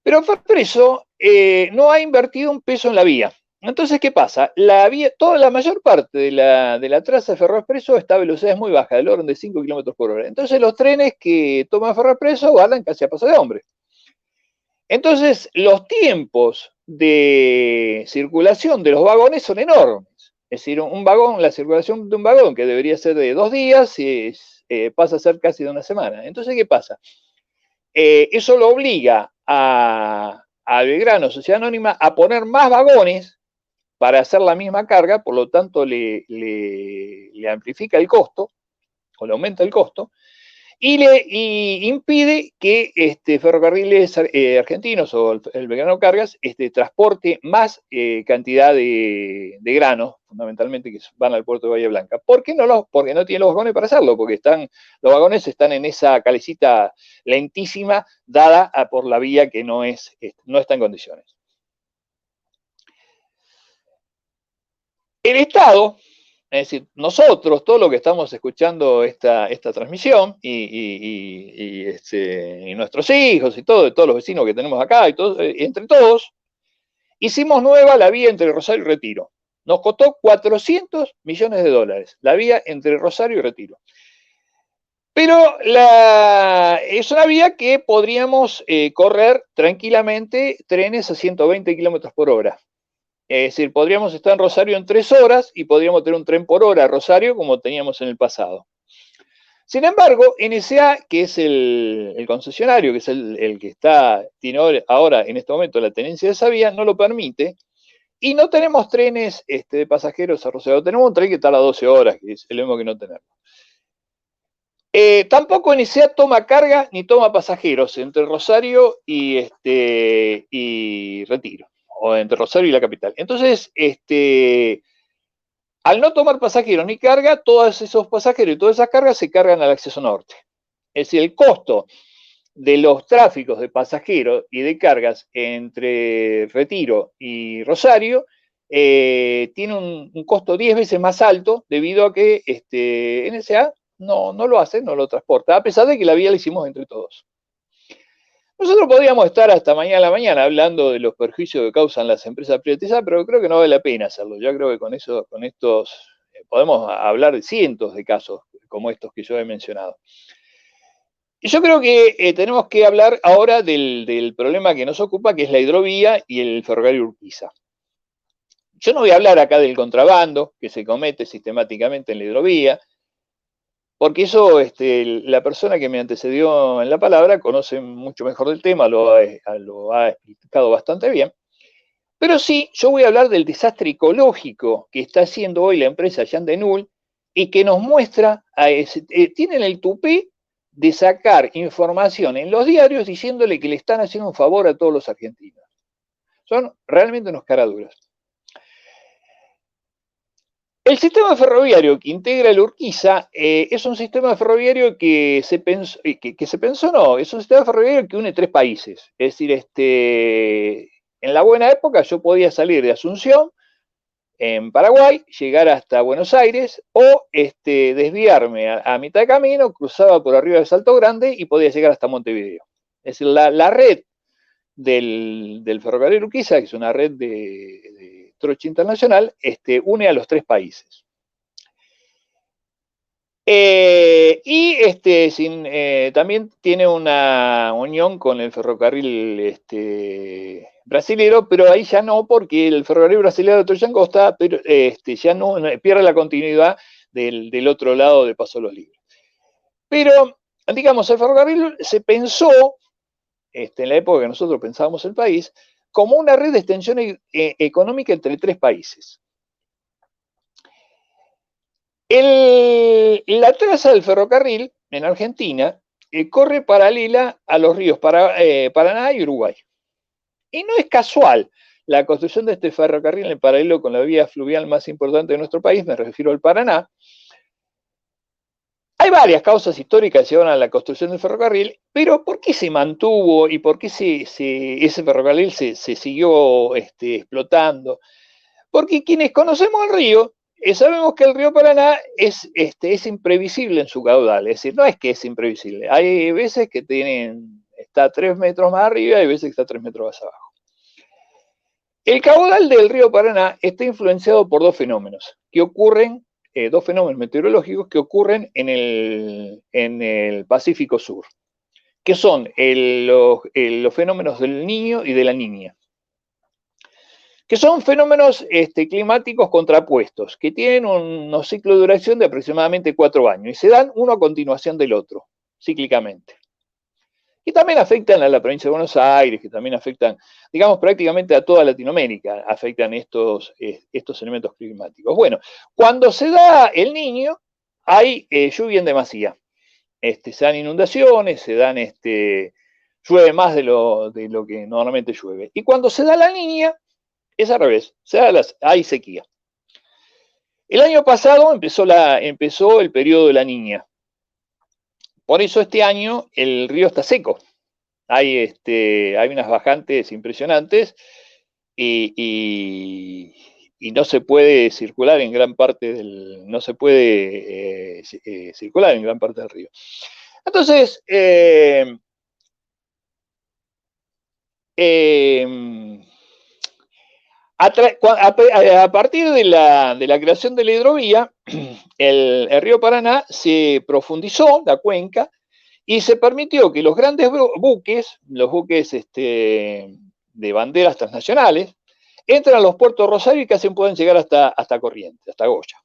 Pero Ferroexpreso no ha invertido un peso en la vía. Entonces, ¿qué pasa? La mayor parte de la traza de Ferroexpreso está a velocidades muy bajas, del orden de 5 km por hora. Entonces, los trenes que toman Ferroexpreso van casi a paso de hombre. Entonces, los tiempos de circulación de los vagones son enormes. Es decir, la circulación de un vagón que debería ser de 2 días, pasa a ser casi de una semana. Entonces, ¿qué pasa? Eso lo obliga a Belgrano Sociedad Anónima a poner más vagones para hacer la misma carga, por lo tanto le amplifica el costo, o le aumenta el costo, y impide que Ferrocarriles Argentinos o el Belgrano Cargas transporte más cantidad de granos, fundamentalmente, que van al puerto de Bahía Blanca. ¿Por qué no? Porque no tienen los vagones para hacerlo, porque los vagones están en esa calecita lentísima dada por la vía que no está en condiciones. El Estado, es decir, nosotros, todos los que estamos escuchando esta transmisión, y nuestros hijos y todos los vecinos que tenemos acá, entre todos, hicimos nueva la vía entre Rosario y Retiro. Nos costó 400 millones de dólares, la vía entre Rosario y Retiro. Pero es una vía que podríamos correr tranquilamente trenes a 120 kilómetros por hora. Es decir, podríamos estar en Rosario en 3 horas y podríamos tener un tren por hora a Rosario como teníamos en el pasado. Sin embargo, NSA, que es el concesionario, que es el que tiene ahora en este momento la tenencia de esa vía, no lo permite. Y no tenemos trenes de pasajeros a Rosario. Tenemos un tren que tarda 12 horas, que es el mismo que no tenerlo. Tampoco NSA toma carga ni toma pasajeros entre Rosario y Retiro, o entre Rosario y la capital. Entonces, al no tomar pasajeros ni carga, todos esos pasajeros y todas esas cargas se cargan al acceso norte. Es decir, el costo de los tráficos de pasajeros y de cargas entre Retiro y Rosario tiene un costo 10 veces más alto debido a que NSA no lo hace, no lo transporta, a pesar de que la vía la hicimos entre todos. Nosotros podríamos estar hasta mañana a la mañana hablando de los perjuicios que causan las empresas privatizadas, pero creo que no vale la pena hacerlo. Yo creo que con estos podemos hablar de cientos de casos como estos que yo he mencionado. Y yo creo que tenemos que hablar ahora del problema que nos ocupa, que es la hidrovía y el ferrocarril Urquiza. Yo no voy a hablar acá del contrabando que se comete sistemáticamente en la hidrovía, porque eso la persona que me antecedió en la palabra conoce mucho mejor del tema, lo ha explicado bastante bien. Pero sí, yo voy a hablar del desastre ecológico que está haciendo hoy la empresa Jan de Null y que nos muestra, tienen el tupé de sacar información en los diarios diciéndole que le están haciendo un favor a todos los argentinos. Son realmente unos caraduras. El sistema ferroviario que integra el Urquiza es un sistema ferroviario es un sistema ferroviario que une 3 países. Es decir, en la buena época yo podía salir de Asunción, en Paraguay, llegar hasta Buenos Aires o desviarme a mitad de camino, cruzaba por arriba de Salto Grande y podía llegar hasta Montevideo. Es decir, la red del ferrocarril Urquiza, que es una red de trocha internacional, une a los 3 países. También tiene una unión con el ferrocarril brasilero, pero ahí ya no, porque el ferrocarril brasilero de Troyancosta ya no pierde la continuidad del otro lado de Paso Los Libres. Pero, digamos, el ferrocarril se pensó, en la época que nosotros pensábamos el país, como una red de extensión económica entre tres países. La traza del ferrocarril en Argentina corre paralela a los ríos Paraná y Uruguay. Y no es casual la construcción de este ferrocarril en paralelo con la vía fluvial más importante de nuestro país, me refiero al Paraná. Hay varias causas históricas que llevan a la construcción del ferrocarril, pero ¿por qué se mantuvo y por qué ese ferrocarril se siguió explotando? Porque quienes conocemos el río, sabemos que el río Paraná es imprevisible en su caudal, es decir, no es que es imprevisible, hay veces que está 3 metros más arriba y hay veces que está 3 metros más abajo. El caudal del río Paraná está influenciado por dos fenómenos que ocurren, dos fenómenos meteorológicos que ocurren en el Pacífico Sur, que son los fenómenos del Niño y de la Niña, que son fenómenos climáticos contrapuestos, que tienen unos ciclos de duración de aproximadamente 4 años, y se dan uno a continuación del otro, cíclicamente. Y también afectan a la provincia de Buenos Aires, que también afectan, digamos, prácticamente a toda Latinoamérica, afectan estos elementos climáticos. Bueno, cuando se da el Niño, hay lluvia en demasía. Se dan inundaciones, llueve más de lo que normalmente llueve. Y cuando se da la Niña, es al revés, hay sequía. El año pasado empezó el periodo de la Niña. Por eso este año el río está seco. Hay unas bajantes impresionantes y no se puede circular en gran parte del río. Entonces, a partir de la creación de la hidrovía, el río Paraná se profundizó, la cuenca, y se permitió que los grandes buques, los buques de banderas transnacionales, entren a los puertos de Rosario y casi pueden llegar hasta Corrientes, hasta Goya.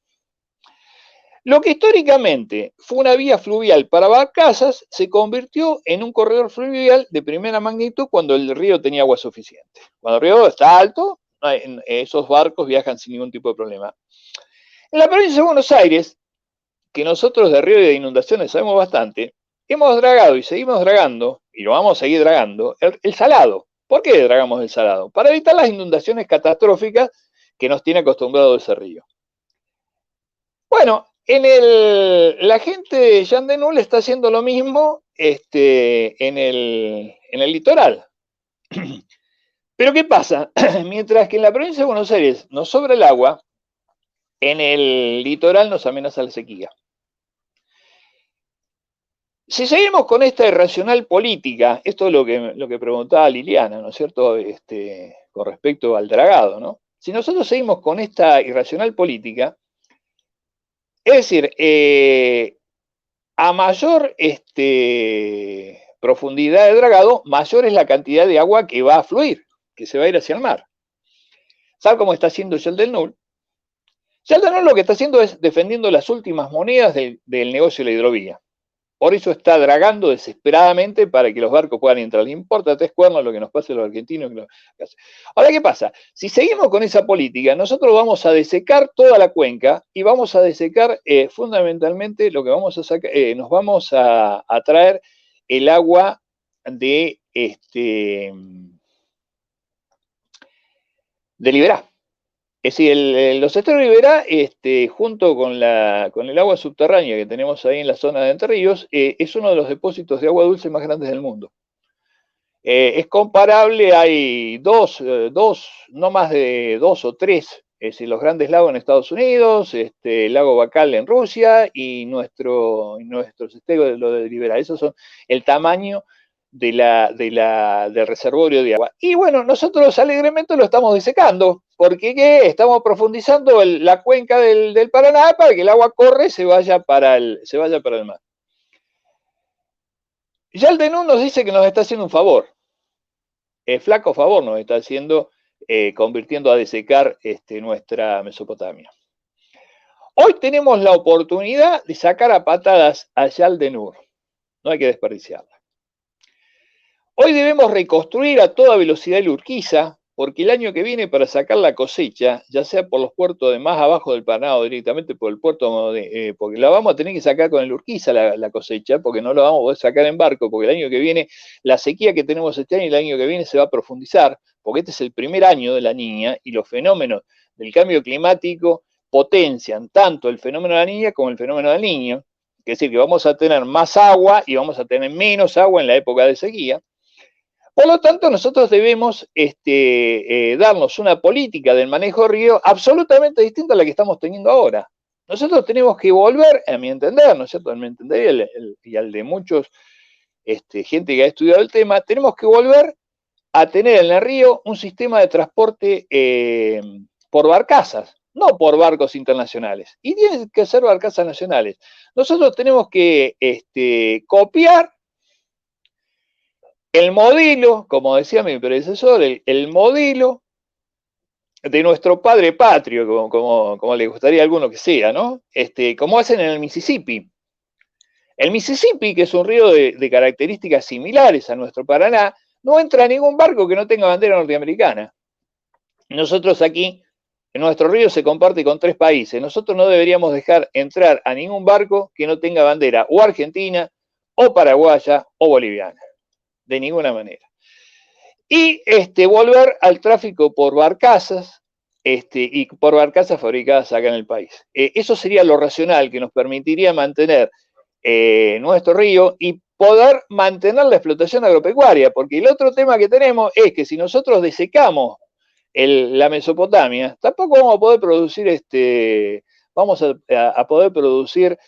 Lo que históricamente fue una vía fluvial para barcazas se convirtió en un corredor fluvial de primera magnitud cuando el río tenía agua suficiente. Cuando el río está alto, esos barcos viajan sin ningún tipo de problema. En la provincia de Buenos Aires, que nosotros de río y de inundaciones sabemos bastante, hemos dragado y seguimos dragando, y lo vamos a seguir dragando, el salado. ¿Por qué dragamos el salado? Para evitar las inundaciones catastróficas que nos tiene acostumbrado ese río. Bueno, la gente de Yandenul está haciendo lo mismo en el litoral. Pero ¿qué pasa? Mientras que en la provincia de Buenos Aires nos sobra el agua, en el litoral nos amenaza la sequía. Si seguimos con esta irracional política, esto es lo que preguntaba Liliana, ¿no es cierto?, con respecto al dragado, ¿no? Si nosotros seguimos con esta irracional política, es decir, a mayor profundidad de dragado, mayor es la cantidad de agua que va a fluir, que se va a ir hacia el mar. ¿Sabe cómo está haciendo Yandenul? Yandenul lo que está haciendo es defendiendo las últimas monedas del negocio de la hidrovía. Por eso está dragando desesperadamente para que los barcos puedan entrar. Le importa 3 cuernos lo que nos pase a los argentinos. Ahora, ¿qué pasa? Si seguimos con esa política, nosotros vamos a desecar toda la cuenca y vamos a desecar fundamentalmente lo que vamos a sacar, nos vamos a traer el agua de Liberá. Es decir, los esteros de Liberá, junto con el agua subterránea que tenemos ahí en la zona de Entre Ríos, es uno de los depósitos de agua dulce más grandes del mundo. Es comparable, hay no más de 2 o 3, es decir, los grandes lagos en Estados Unidos, el lago Baikal en Rusia y nuestros esteros, lo de Liberá. Esos son el tamaño del reservorio de agua. Y bueno, nosotros alegremente lo estamos desecando, porque ¿qué? Estamos profundizando la cuenca del Paraná para que el agua corre y se vaya para el mar. Ya el DNU nos dice que nos está haciendo un favor. Flaco favor nos está haciendo, convirtiendo a desecar nuestra Mesopotamia. Hoy tenemos la oportunidad de sacar a patadas a Yaldenur. No hay que desperdiciarla. Hoy debemos reconstruir a toda velocidad el Urquiza, porque el año que viene para sacar la cosecha, ya sea por los puertos de más abajo del Paraná o directamente por el puerto, porque la vamos a tener que sacar con el Urquiza la cosecha, porque no la vamos a poder sacar en barco, porque el año que viene, la sequía que tenemos este año y el año que viene se va a profundizar, porque este es el primer año de la Niña y los fenómenos del cambio climático potencian tanto el fenómeno de la Niña como el fenómeno del Niño. Es decir, que vamos a tener más agua y vamos a tener menos agua en la época de sequía. Por lo tanto, nosotros debemos darnos una política del manejo de río absolutamente distinta a la que estamos teniendo ahora. Nosotros tenemos que volver, a mi entender, ¿no es cierto? A mi entender y al de muchos gente que ha estudiado el tema, tenemos que volver a tener en el río un sistema de transporte por barcazas, no por barcos internacionales. Y tienen que ser barcazas nacionales. Nosotros tenemos que copiar el modelo, como decía mi predecesor, el modelo de nuestro padre patrio, como le gustaría a alguno que sea, ¿no? Como hacen en el Mississippi. El Mississippi, que es un río de características similares a nuestro Paraná, no entra ningún barco que no tenga bandera norteamericana. Nosotros aquí, en nuestro río se comparte con 3 países. Nosotros no deberíamos dejar entrar a ningún barco que no tenga bandera o argentina, o paraguaya, o boliviana. De ninguna manera. Y volver al tráfico por barcazas, y por barcazas fabricadas acá en el país. Eso sería lo racional que nos permitiría mantener nuestro río y poder mantener la explotación agropecuaria, porque el otro tema que tenemos es que si nosotros desecamos la Mesopotamia, tampoco vamos a poder producir poder producir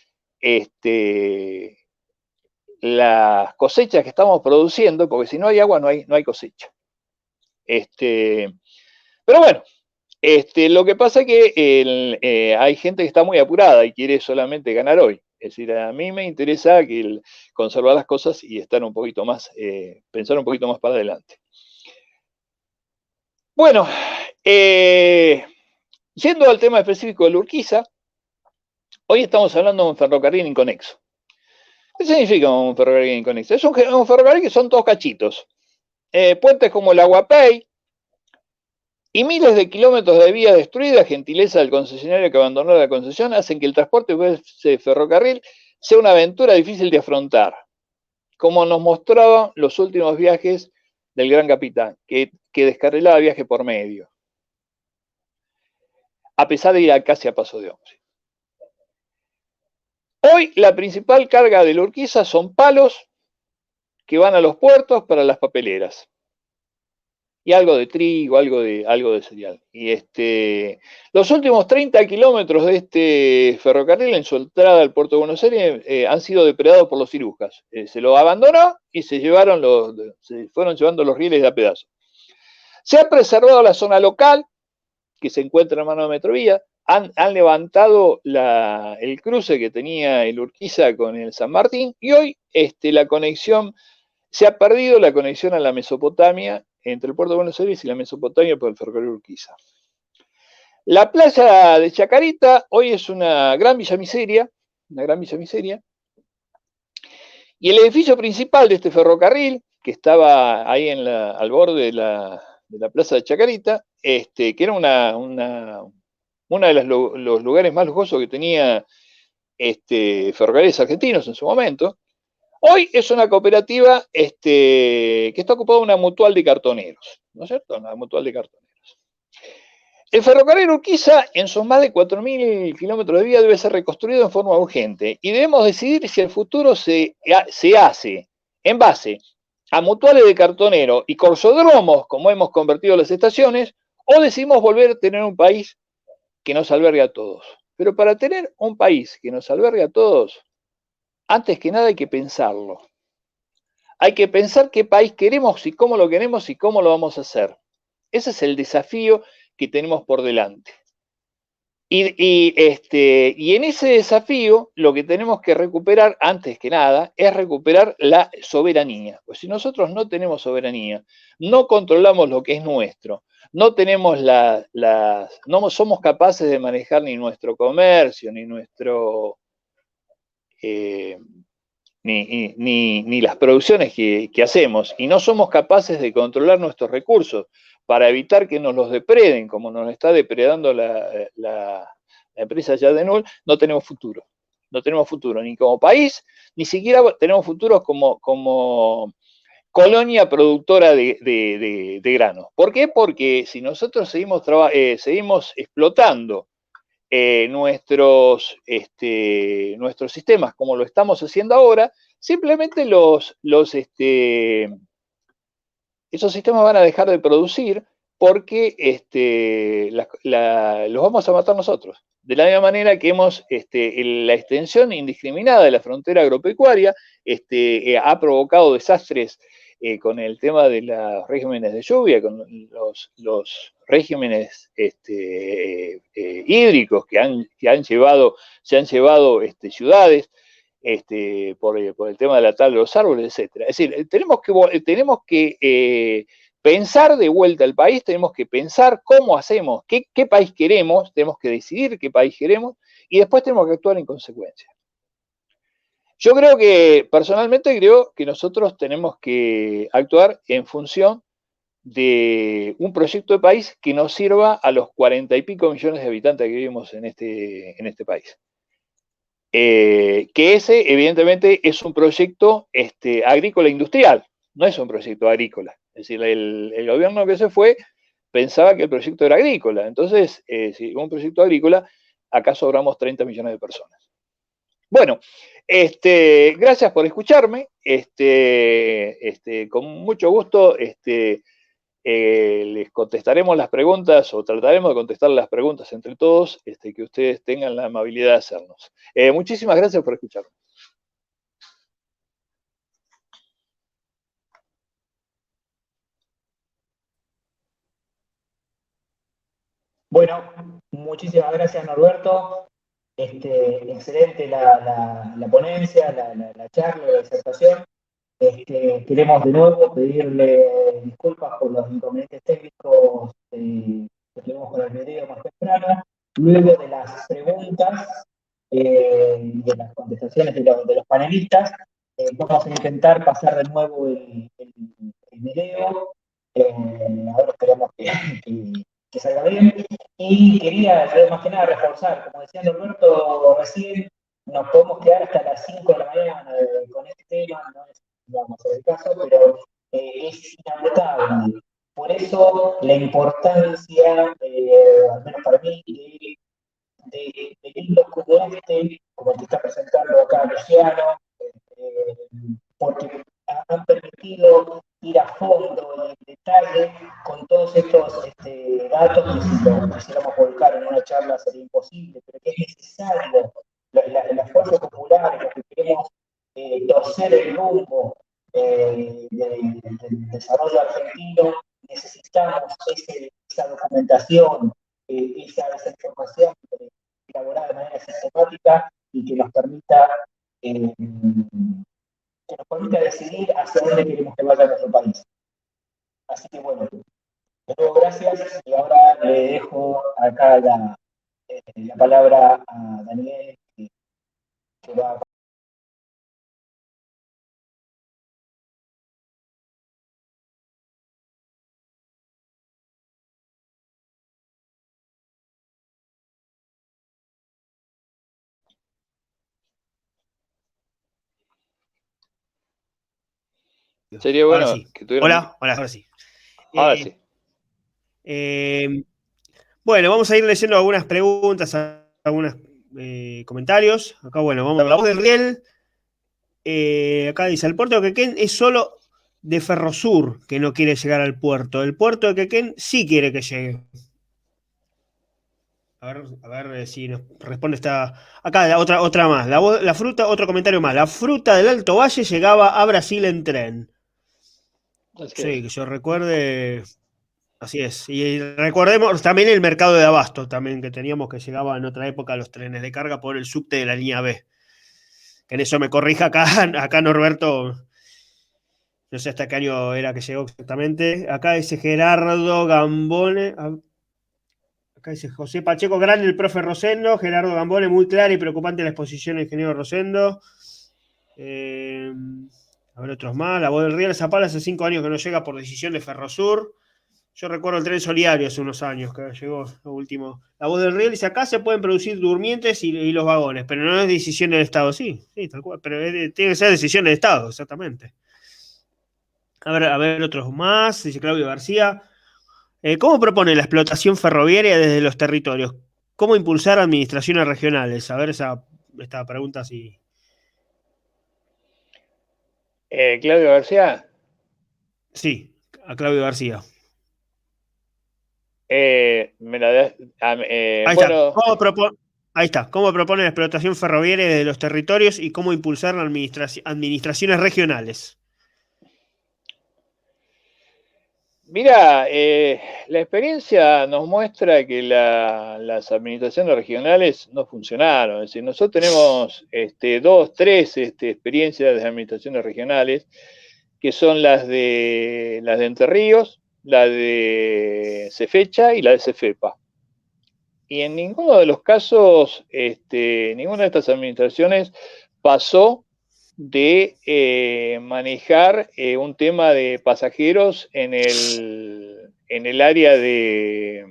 las cosechas que estamos produciendo, porque si no hay agua no hay cosecha. Pero bueno, lo que pasa es que hay gente que está muy apurada y quiere solamente ganar hoy. Es decir, a mí me interesa conservar las cosas y estar un poquito más, pensar un poquito más para adelante. Bueno, yendo al tema específico del Urquiza, hoy estamos hablando de un ferrocarril inconexo. ¿Qué significa un ferrocarril inconexo? Es un ferrocarril que son todos cachitos. Puentes como el Aguapey y miles de kilómetros de vías destruidas, gentileza del concesionario que abandonó la concesión, hacen que el transporte por ese ferrocarril sea una aventura difícil de afrontar, como nos mostraban los últimos viajes del gran capitán, que descarrilaba viaje por medio, a pesar de ir casi a paso de hombre. Hoy la principal carga de la Urquiza son palos que van a los puertos para las papeleras. Y algo de trigo, algo de cereal. Y los últimos 30 kilómetros de este ferrocarril en su entrada al puerto de Buenos Aires han sido depredados por los cirujas. Se lo abandonó y se fueron llevando los rieles de a pedazos. Se ha preservado la zona local, que se encuentra en mano de Metrovía. Han levantado el cruce que tenía el Urquiza con el San Martín, y hoy se ha perdido la conexión a la Mesopotamia entre el puerto de Buenos Aires y la Mesopotamia por el ferrocarril Urquiza. La playa de Chacarita hoy es una gran villa miseria, y el edificio principal de este ferrocarril, que estaba ahí al borde de la plaza de Chacarita, que era uno de los lugares más lujosos que tenía Ferrocarriles Argentinos en su momento. Hoy es una cooperativa que está ocupada una mutual de cartoneros, ¿no es cierto? Una mutual de cartoneros. El ferrocarril Urquiza, en sus más de 4.000 kilómetros de vía, debe ser reconstruido en forma urgente y debemos decidir si el futuro se hace en base a mutuales de cartoneros y corsodromos, como hemos convertido las estaciones, o decidimos volver a tener un país que nos albergue a todos. Pero para tener un país que nos albergue a todos, antes que nada hay que pensarlo. hay que pensar qué país queremos y cómo lo queremos y cómo lo vamos a hacer. Ese es el desafío que tenemos por delante. Y en ese desafío lo que tenemos que recuperar, antes que nada, es recuperar la soberanía. Pues si nosotros no tenemos soberanía, no controlamos lo que es nuestro, no tenemos no somos capaces de manejar ni nuestro comercio, ni nuestro ni las producciones que hacemos, y no somos capaces de controlar nuestros recursos para evitar que nos los depreden, como nos está depredando la empresa Yadenul, no tenemos futuro. No tenemos futuro ni como país, ni siquiera tenemos futuro como colonia productora de granos. ¿Por qué? Porque si nosotros seguimos explotando nuestros sistemas como lo estamos haciendo ahora, simplemente esos sistemas van a dejar de producir porque los vamos a matar nosotros. De la misma manera que la extensión indiscriminada de la frontera agropecuaria ha provocado desastres con el tema de los regímenes de lluvia, con los regímenes hídricos que se han llevado ciudades por el tema de la tala de los árboles, etc. Es decir, tenemos que pensar de vuelta al país, tenemos que pensar cómo hacemos, qué país queremos, tenemos que decidir qué país queremos y después tenemos que actuar en consecuencia. Yo personalmente creo que nosotros tenemos que actuar en función de un proyecto de país que nos sirva a los 40 y pico millones de habitantes que vivimos en este país. Que ese, evidentemente, es un proyecto agrícola industrial, no es un proyecto agrícola. Es decir, el gobierno que se fue pensaba que el proyecto era agrícola. Entonces, si un proyecto agrícola, acá sobramos 30 millones de personas. Bueno, gracias por escucharme. Con mucho gusto les contestaremos las preguntas o trataremos de contestar las preguntas entre todos que ustedes tengan la amabilidad de hacernos. Muchísimas gracias por escucharme. Bueno, muchísimas gracias, Norberto. Excelente la ponencia, la charla, la disertación. Queremos de nuevo pedirle disculpas por los inconvenientes técnicos que tuvimos con el video más temprano. Luego de las preguntas de las contestaciones de los panelistas, vamos a intentar pasar de nuevo el video. Ahora esperamos que salga bien. Y quería, yo más que nada, reforzar, como decía Norberto recién, nos podemos quedar hasta las 5 de la mañana con este tema, no vamos a hacer el caso, pero es inagotable. Por eso la importancia, al menos para mí, de libros como como el que está presentando acá Luciano, porque han permitido ir a fondo y en detalle con todos estos datos que si lo quisiéramos volcar en una charla sería imposible, pero que es necesario. El esfuerzo popular, lo que queremos torcer el rumbo del desarrollo argentino, necesitamos esa documentación, esa información elaborada de manera sistemática y que nos permita decidir hacia dónde queremos que vaya nuestro país. Así que bueno, de nuevo gracias y ahora le dejo acá la palabra a Daniel que va a... Sería bueno ahora sí. que tuvieran... Hola, ahora sí. Ahora sí. Bueno, vamos a ir leyendo algunas preguntas, algunos comentarios. Acá, bueno, vamos a ver la voz de Riel. Acá dice, el puerto de Quequén es solo de Ferrosur que no quiere llegar al puerto. El puerto de Quequén sí quiere que llegue. A ver si nos responde esta. Acá, otra más. La fruta, otro comentario más. La fruta del Alto Valle llegaba a Brasil en tren. Así Sí, es. que yo recuerde. Así es. Y recordemos también el mercado de abasto, también que teníamos que llegaba en otra época los trenes de carga por el subte de la línea B. Que en eso me corrija acá Norberto. No sé hasta qué año era que llegó exactamente. Acá dice Gerardo Gambone. Acá dice José Pacheco Grande, el profe Rosendo. Gerardo Gambone, muy clara y preocupante la exposición del ingeniero Rosendo. A ver, otros más. La voz del Riel Zapala hace 5 años que no llega por decisión de Ferrosur. Yo recuerdo el tren Soliario hace unos años que llegó lo último. La voz del Riel dice: acá se pueden producir durmientes y los vagones, pero no es decisión del Estado. Sí, tal cual. Pero tiene que ser decisión del Estado, exactamente. A ver, otros más. Dice Claudio García. ¿Cómo propone la explotación ferroviaria desde los territorios? ¿Cómo impulsar administraciones regionales? A ver esta pregunta sí. Claudio García. Sí, a Claudio García. Me la das. Ahí está. Bueno, Ahí está. ¿Cómo propone la explotación ferroviaria desde los territorios y cómo impulsar las administraciones regionales? mira, la experiencia nos muestra que las administraciones regionales no funcionaron. Es decir, nosotros tenemos 2, 3 experiencias de administraciones regionales, que son las de Entre Ríos, la de Cefecha y la de Cefepa. Y en ninguno de los casos, ninguna de estas administraciones pasó de manejar un tema de pasajeros en el área de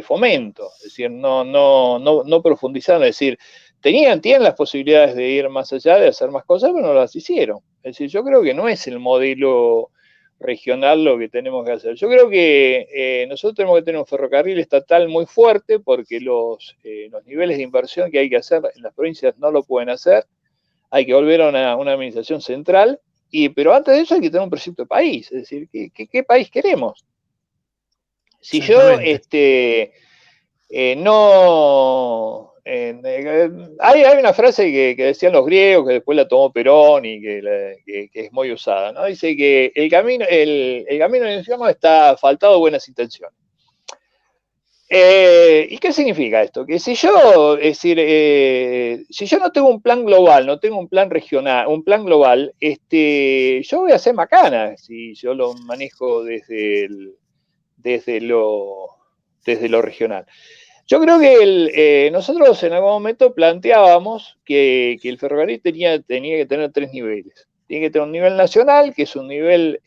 fomento. Es decir, no profundizaron. Es decir, tienen las posibilidades de ir más allá, de hacer más cosas, pero no las hicieron. Es decir, yo creo que no es el modelo regional lo que tenemos que hacer. Yo creo que nosotros tenemos que tener un ferrocarril estatal muy fuerte porque los niveles de inversión que hay que hacer en las provincias no lo pueden hacer. Hay que volver a una administración central, pero antes de eso hay que tener un proyecto de país. Es decir, ¿qué país queremos? Si yo no... hay una frase que decían los griegos, que después la tomó Perón y que es muy usada, ¿no? Dice que el camino del infierno está faltado de buenas intenciones. ¿Y qué significa esto? Que si yo, es decir, si yo no tengo un plan global, no tengo un plan regional, un plan global, yo voy a hacer macana si yo lo manejo desde lo regional. Yo creo que nosotros en algún momento planteábamos que el ferrocarril tenía que tener 3 niveles. Tiene que tener un nivel nacional, que es un nivel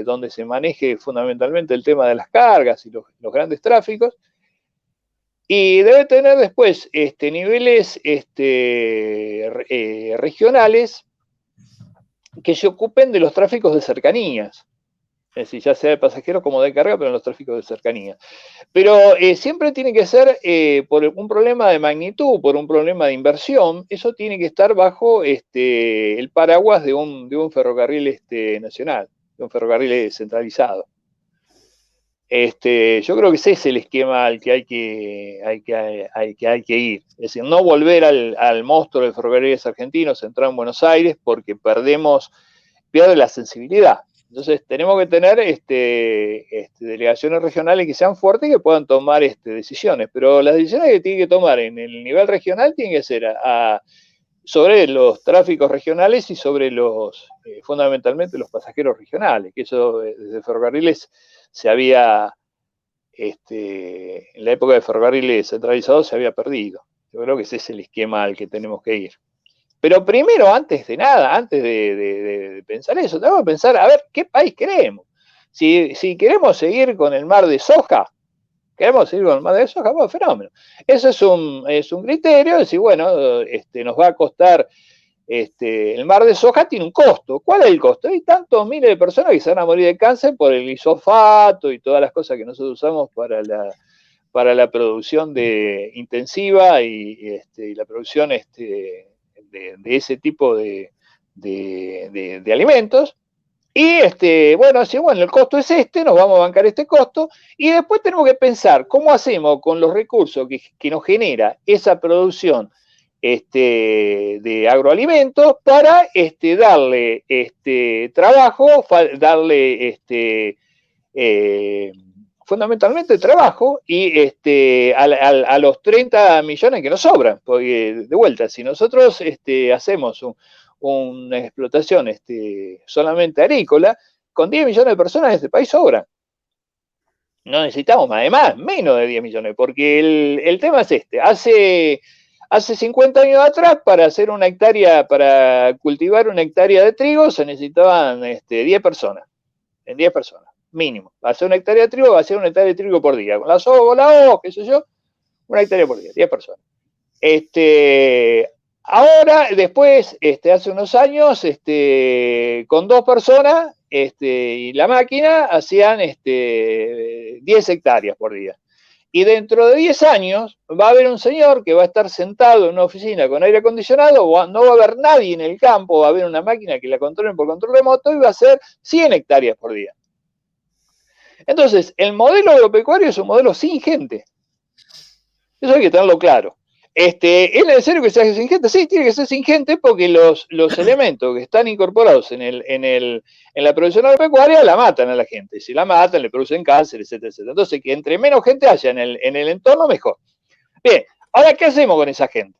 donde se maneje fundamentalmente el tema de las cargas y los grandes tráficos. Y debe tener después niveles regionales que se ocupen de los tráficos de cercanías. Es decir, ya sea de pasajeros como de carga, pero en los tráficos de cercanía. Pero siempre tiene que ser por un problema de magnitud, por un problema de inversión, eso tiene que estar bajo el paraguas de un ferrocarril nacional, de un ferrocarril centralizado. Yo creo que ese es el esquema al que hay que ir. Es decir, no volver al monstruo de ferrocarriles argentinos centrado en Buenos Aires porque pierde la sensibilidad. Entonces tenemos que tener delegaciones regionales que sean fuertes y que puedan tomar decisiones, pero las decisiones que tienen que tomar en el nivel regional tienen que ser sobre los tráficos regionales y sobre fundamentalmente los pasajeros regionales, que eso desde ferrocarriles se había, en la época de ferrocarriles centralizados se había perdido. Yo creo que ese es el esquema al que tenemos que ir. Pero primero, antes de nada, antes de pensar eso, tenemos que pensar, a ver, ¿qué país queremos? Si queremos seguir con el mar de soja, bueno, fenómeno. Eso es un criterio, es decir, bueno, nos va a costar, el mar de soja tiene un costo. ¿Cuál es el costo? Hay tantos miles de personas que se van a morir de cáncer por el glifosato y todas las cosas que nosotros usamos para la producción intensiva y la producción de ese tipo de alimentos, Y bueno, así, bueno, el costo es nos vamos a bancar este costo, y después tenemos que pensar cómo hacemos con los recursos que nos genera esa producción de agroalimentos para darle trabajo, darle fundamentalmente trabajo y a los 30 millones que nos sobran, porque de vuelta, si nosotros hacemos una explotación solamente agrícola, con 10 millones de personas este país sobra. No necesitamos más, además, menos de 10 millones, porque el tema es hace 50 años atrás, para hacer una hectárea, para cultivar una hectárea de trigo, se necesitaban 10 personas, en 10 personas, mínimo. Para hacer una hectárea de trigo, va a ser una hectárea de trigo por día, con la soga, la hoz, qué sé yo, una hectárea por día, 10 personas. Ahora, después, hace unos años, con 2 personas y la máquina hacían 10 hectáreas por día. Y dentro de 10 años va a haber un señor que va a estar sentado en una oficina con aire acondicionado, no va a haber nadie en el campo, va a haber una máquina que la controlen por control remoto y va a hacer 100 hectáreas por día. Entonces, el modelo agropecuario es un modelo sin gente. Eso hay que tenerlo claro. ¿Es necesario que sea sin gente? Sí, tiene que ser sin gente porque los elementos que están incorporados en la producción agropecuaria la matan a la gente. Si la matan, le producen cáncer, etcétera, etcétera. Entonces, que entre menos gente haya en el entorno, mejor. Bien, ahora, ¿qué hacemos con esa gente?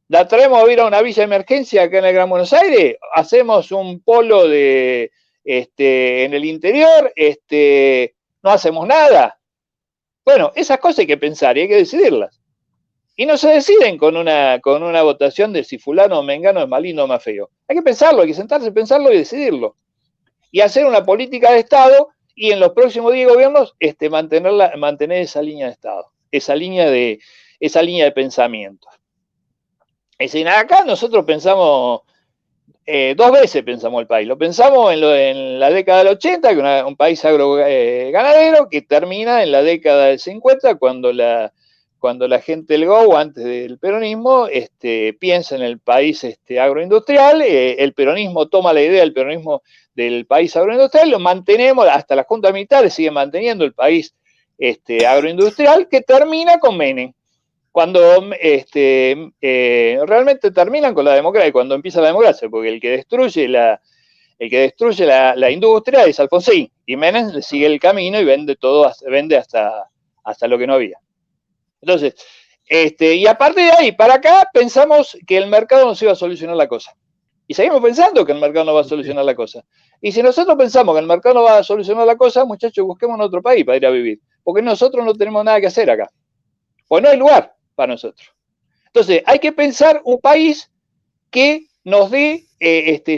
¿La traemos a vivir a una villa de emergencia acá en el Gran Buenos Aires? ¿Hacemos un polo en el interior? ¿No hacemos nada? Bueno, esas cosas hay que pensar y hay que decidirlas. Y no se deciden con una votación de si fulano o mengano es más lindo o más feo. Hay que pensarlo, hay que sentarse, pensarlo y decidirlo. Y hacer una política de Estado y en los próximos 10 gobiernos mantener esa línea de Estado, esa línea de pensamiento. Es decir, acá nosotros pensamos, 2 veces pensamos el país. Lo pensamos en la década del 80, que es un país agroganadero, que termina en la década del 50, cuando la gente del GO, antes del peronismo, piensa en el país agroindustrial. El peronismo toma la idea del peronismo del país agroindustrial, lo mantenemos, hasta la Junta Militar sigue manteniendo el país agroindustrial, que termina con Menem. Cuando realmente terminan con la democracia, cuando empieza la democracia, porque el que destruye la industria es Alfonsín, y Menem le sigue el camino y vende hasta lo que no había. Entonces, y a partir de ahí, para acá, pensamos que el mercado nos iba a solucionar la cosa. Y seguimos pensando que el mercado no va a solucionar la cosa. Y si nosotros pensamos que el mercado no va a solucionar la cosa, muchachos, busquemos en otro país para ir a vivir. Porque nosotros no tenemos nada que hacer acá. Pues no hay lugar para nosotros. Entonces, hay que pensar un país que nos dé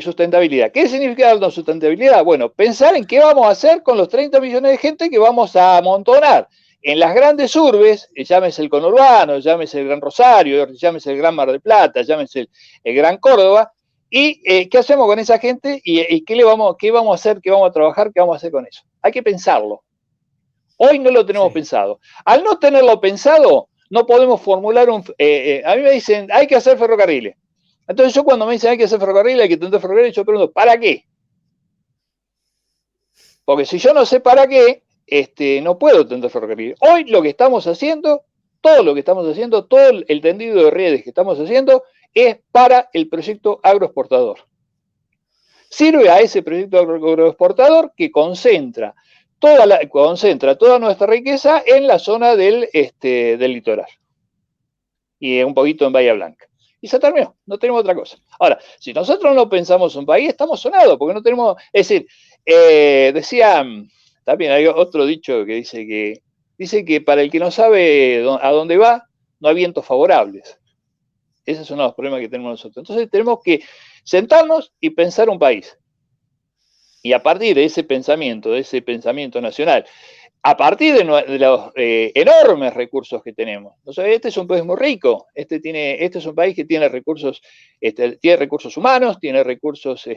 sustentabilidad. ¿Qué significa darnos sustentabilidad? Bueno, pensar en qué vamos a hacer con los 30 millones de gente que vamos a amontonar en las grandes urbes, llámese el conurbano, llámese el Gran Rosario, llámese el Gran Mar del Plata, llámese el Gran Córdoba, y qué hacemos con esa gente y qué vamos a hacer, qué vamos a trabajar, qué vamos a hacer con eso. Hay que pensarlo. Hoy no lo tenemos pensado. Al no tenerlo pensado, no podemos formular a mí me dicen, hay que hacer ferrocarriles. Entonces yo cuando me dicen hay que hacer ferrocarriles, hay que tener ferrocarriles, yo pregunto, ¿para qué? Porque si yo no sé para qué, no puedo tener ferrocarriles. Hoy lo que estamos haciendo, todo el tendido de redes que estamos haciendo, es para el proyecto agroexportador. Sirve a ese proyecto agroexportador que concentra toda nuestra riqueza en la zona del litoral. Y un poquito en Bahía Blanca. Y se terminó, no tenemos otra cosa. Ahora, si nosotros no pensamos un país, estamos sonados, porque no tenemos, es decir, decía, también hay otro dicho que dice que para el que no sabe a dónde va, no hay vientos favorables. Ese es uno de los problemas que tenemos nosotros. Entonces tenemos que sentarnos y pensar un país. Y a partir de ese pensamiento nacional, a partir de los enormes recursos que tenemos. Entonces, este es un país muy rico, este es un país que tiene recursos, tiene recursos humanos, tiene recursos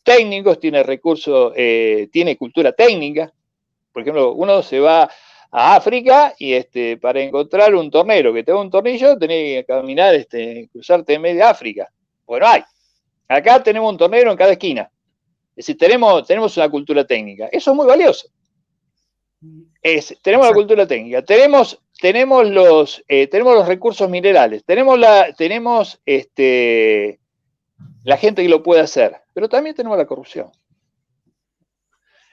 técnicos, tiene cultura técnica. Por ejemplo, uno se va a África y para encontrar un tornero que tenga un tornillo, tenés que caminar, cruzarte en media África. Bueno, hay. Acá tenemos un tornero en cada esquina. Es decir, tenemos una cultura técnica. Eso es muy valioso. Tenemos la cultura técnica, tenemos los recursos minerales, tenemos la gente que lo puede hacer, pero también tenemos la corrupción.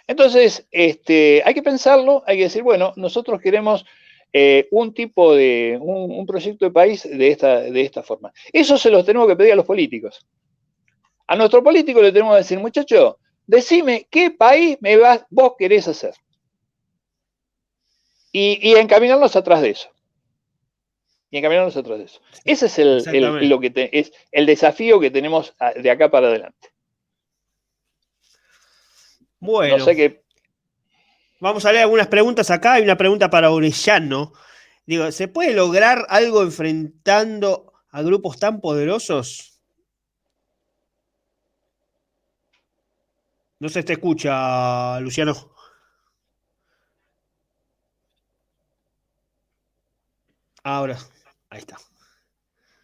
Entonces, hay que pensarlo, hay que decir, bueno, nosotros queremos un proyecto de país de esta forma. Eso se los tenemos que pedir a los políticos. A nuestro político le tenemos que decir, muchacho, decime qué país vos querés hacer. Y encaminarnos atrás de eso. Ese es el desafío que tenemos de acá para adelante. Bueno, no sé qué... Vamos a leer algunas preguntas acá. Hay una pregunta para Orellano. Digo, ¿se puede lograr algo enfrentando a grupos tan poderosos? No se te escucha, Luciano. Ahora, ahí está.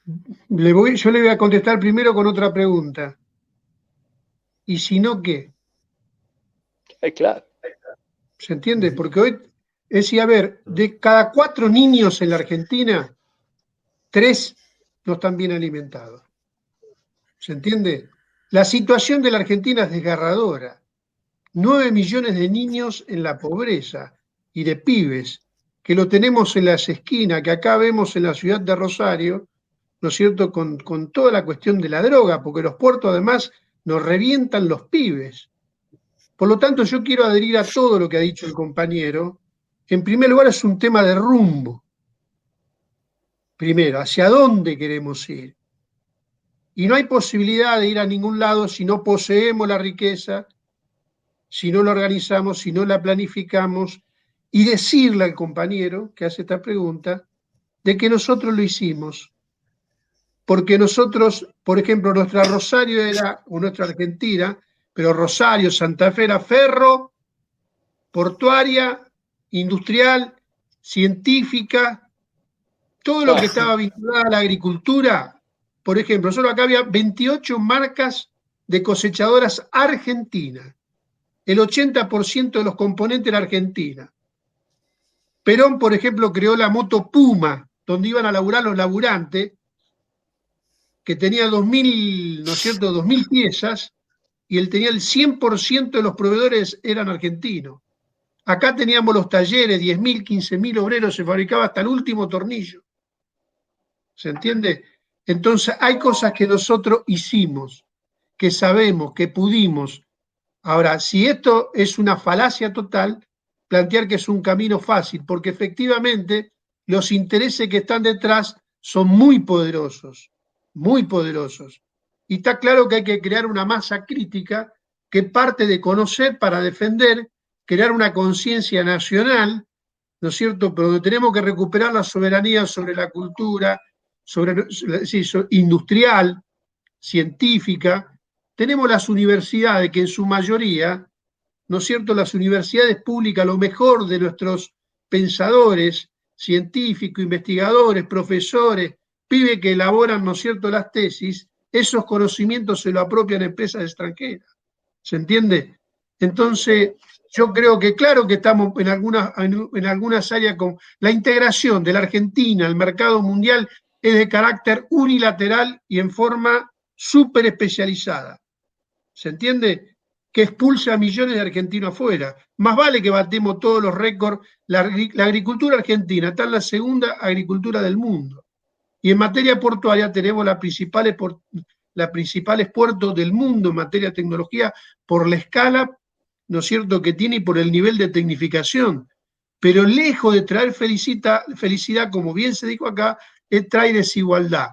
Yo le voy a contestar primero con otra pregunta. ¿Y si no, qué? Claro. ¿Se entiende? Porque hoy, es decir, a ver, de cada 4 niños en la Argentina, 3 no están bien alimentados. ¿Se entiende? La situación de la Argentina es desgarradora. 9 millones de niños en la pobreza y de pibes, que lo tenemos en las esquinas, que acá vemos en la ciudad de Rosario, ¿no es cierto?, con toda la cuestión de la droga, porque los puertos además nos revientan los pibes. Por lo tanto, yo quiero adherir a todo lo que ha dicho el compañero. En primer lugar, es un tema de rumbo. Primero, ¿hacia dónde queremos ir? Y no hay posibilidad de ir a ningún lado si no poseemos la riqueza, si no la organizamos, si no la planificamos, y decirle al compañero que hace esta pregunta de que nosotros lo hicimos. Porque nosotros, por ejemplo, nuestra Rosario era, o nuestra Argentina, pero Rosario, Santa Fe era ferro, portuaria, industrial, científica, todo lo que estaba vinculado a la agricultura. Por ejemplo, solo acá había 28 marcas de cosechadoras argentinas. El 80% de los componentes era Argentina. Perón, por ejemplo, creó la moto Puma, donde iban a laburar los laburantes, que tenía 2.000, ¿no es cierto?, 2.000 piezas, y él tenía el 100% de los proveedores eran argentinos. Acá teníamos los talleres, 10.000, 15.000 obreros, se fabricaba hasta el último tornillo. ¿Se entiende? Entonces hay cosas que nosotros hicimos, que sabemos, que pudimos. Ahora, si esto es una falacia total, plantear que es un camino fácil, porque efectivamente los intereses que están detrás son muy poderosos, muy poderosos. Y está claro que hay que crear una masa crítica que parte de conocer para defender, crear una conciencia nacional, ¿no es cierto?, pero donde tenemos que recuperar la soberanía sobre la cultura, industrial, científica. Tenemos las universidades que en su mayoría, ¿no es cierto?, las universidades públicas, lo mejor de nuestros pensadores, científicos, investigadores, profesores, pibes que elaboran, ¿no es cierto?, las tesis, esos conocimientos se lo apropian empresas extranjeras. ¿Se entiende? Entonces, yo creo que claro que estamos en algunas áreas con la integración de la Argentina al mercado mundial es de carácter unilateral y en forma súper especializada. ¿Se entiende? Que expulsa a millones de argentinos afuera. Más vale que batemos todos los récords. La agricultura argentina está en la segunda agricultura del mundo. Y en materia portuaria tenemos los principales puertos del mundo en materia de tecnología por la escala, ¿no es cierto?, que tiene y por el nivel de tecnificación. Pero lejos de traer felicidad, como bien se dijo acá, trae desigualdad.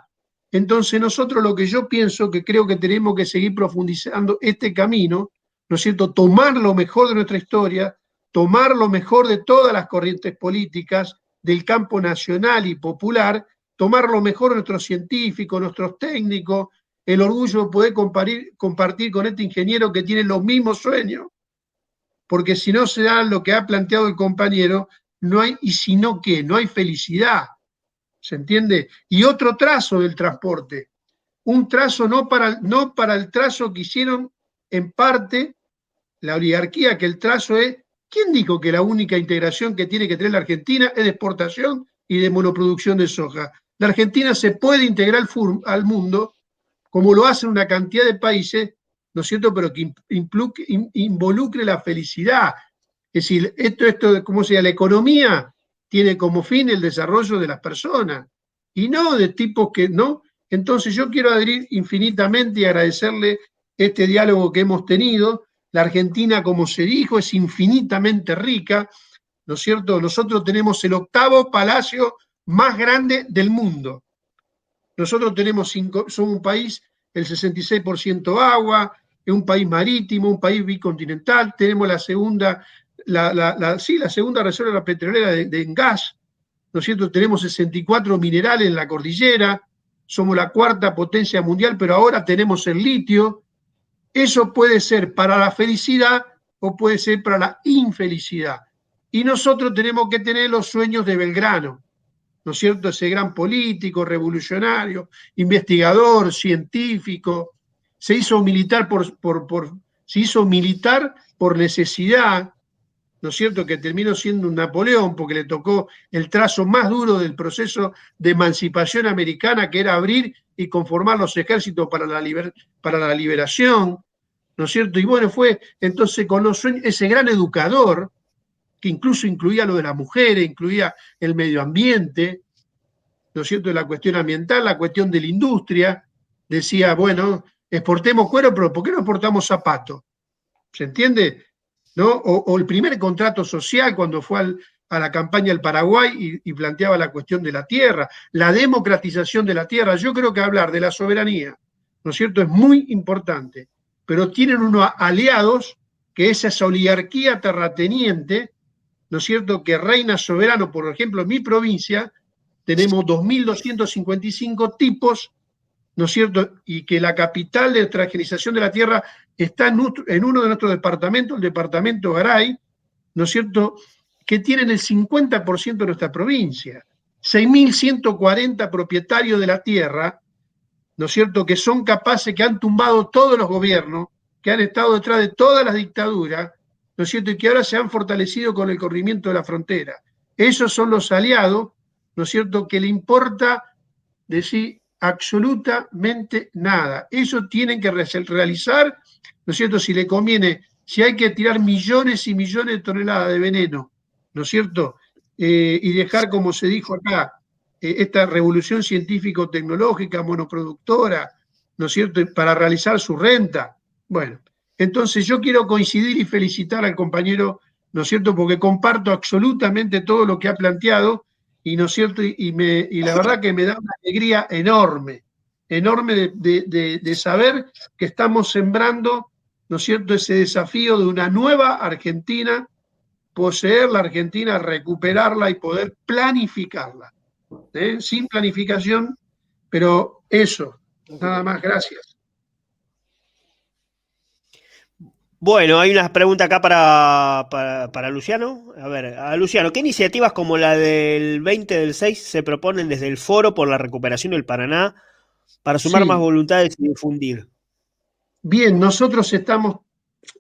Entonces nosotros lo que yo pienso, que creo que tenemos que seguir profundizando este camino, ¿no es cierto?, tomar lo mejor de nuestra historia, tomar lo mejor de todas las corrientes políticas, del campo nacional y popular, tomar lo mejor de nuestros científicos, nuestros técnicos, el orgullo de poder compartir con este ingeniero que tiene los mismos sueños, porque si no se da lo que ha planteado el compañero, no hay, y si no, ¿qué? No hay felicidad. ¿Se entiende? Y otro trazo del transporte, un trazo no para el trazo que hicieron en parte la oligarquía, que el trazo es, ¿quién dijo que la única integración que tiene que tener la Argentina es de exportación y de monoproducción de soja? La Argentina se puede integrar al mundo, como lo hacen una cantidad de países, ¿no es cierto?, pero que involucre la felicidad. Es decir, ¿cómo se llama? La economía tiene como fin el desarrollo de las personas, y no de tipos que no. Entonces yo quiero adherir infinitamente y agradecerle este diálogo que hemos tenido. La Argentina, como se dijo, es infinitamente rica, ¿no es cierto? Nosotros tenemos el 8º palacio más grande del mundo. Nosotros somos un país, el 66% agua, es un país marítimo, un país bicontinental, tenemos la segunda reserva petrolera en gas, ¿no es cierto? Tenemos 64 minerales en la cordillera, somos la 4ª potencia mundial, pero ahora tenemos el litio. Eso puede ser para la felicidad o puede ser para la infelicidad. Y nosotros tenemos que tener los sueños de Belgrano, ¿no es cierto? Ese gran político, revolucionario, investigador, científico, se hizo militar por necesidad, ¿no es cierto?, que terminó siendo un Napoleón porque le tocó el trazo más duro del proceso de emancipación americana, que era abrir y conformar los ejércitos para la liberación, ¿no es cierto? Y bueno, fue entonces con los sueños, ese gran educador, que incluso incluía lo de las mujeres, incluía el medio ambiente, ¿no es cierto?, la cuestión ambiental, la cuestión de la industria, decía, bueno, exportemos cuero, pero ¿por qué no exportamos zapatos? ¿Se entiende? ¿No? O el primer contrato social cuando fue a la campaña del Paraguay y planteaba la cuestión de la tierra, la democratización de la tierra. Yo creo que hablar de la soberanía, ¿no es cierto?, es muy importante, pero tienen unos aliados que es esa oligarquía terrateniente, ¿no es cierto?, que reina soberano. Por ejemplo, en mi provincia tenemos 2.255 tipos, ¿no es cierto?, y que la capital de transgenización de la tierra está en uno de nuestros departamentos, el departamento Garay, ¿no es cierto?, que tienen el 50% de nuestra provincia. 6.140 propietarios de la tierra, ¿no es cierto?, que son capaces, que han tumbado todos los gobiernos, que han estado detrás de todas las dictaduras, ¿no es cierto?, y que ahora se han fortalecido con el corrimiento de la frontera. Esos son los aliados, ¿no es cierto?, que le importa decir absolutamente nada. Eso tienen que realizar, ¿no es cierto?, si le conviene, si hay que tirar millones y millones de toneladas de veneno, ¿no es cierto?, y dejar, como se dijo acá, esta revolución científico-tecnológica, monoproductora, ¿no es cierto?, para realizar su renta. Bueno, entonces yo quiero coincidir y felicitar al compañero, ¿no es cierto?, porque comparto absolutamente todo lo que ha planteado, y ¿no es cierto?, y la verdad que me da una alegría enorme, enorme de saber que estamos sembrando, ¿no es cierto?, ese desafío de una nueva Argentina, poseer la Argentina, recuperarla y poder planificarla. Sin planificación, pero eso, nada más, gracias. Bueno, hay una pregunta acá para Luciano. A ver, a Luciano, ¿qué iniciativas como la del 20/6 se proponen desde el Foro por la Recuperación del Paraná para sumar más Sí, voluntades y difundir? bien, nosotros estamos,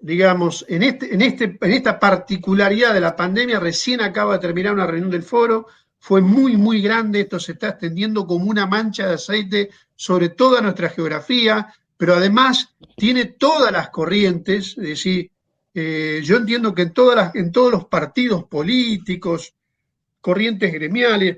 digamos, en esta particularidad de la pandemia. Recién acaba de terminar una reunión del Foro, fue muy, muy grande, esto se está extendiendo como una mancha de aceite sobre toda nuestra geografía, pero además tiene todas las corrientes, es decir, yo entiendo que en todos los partidos políticos, corrientes gremiales,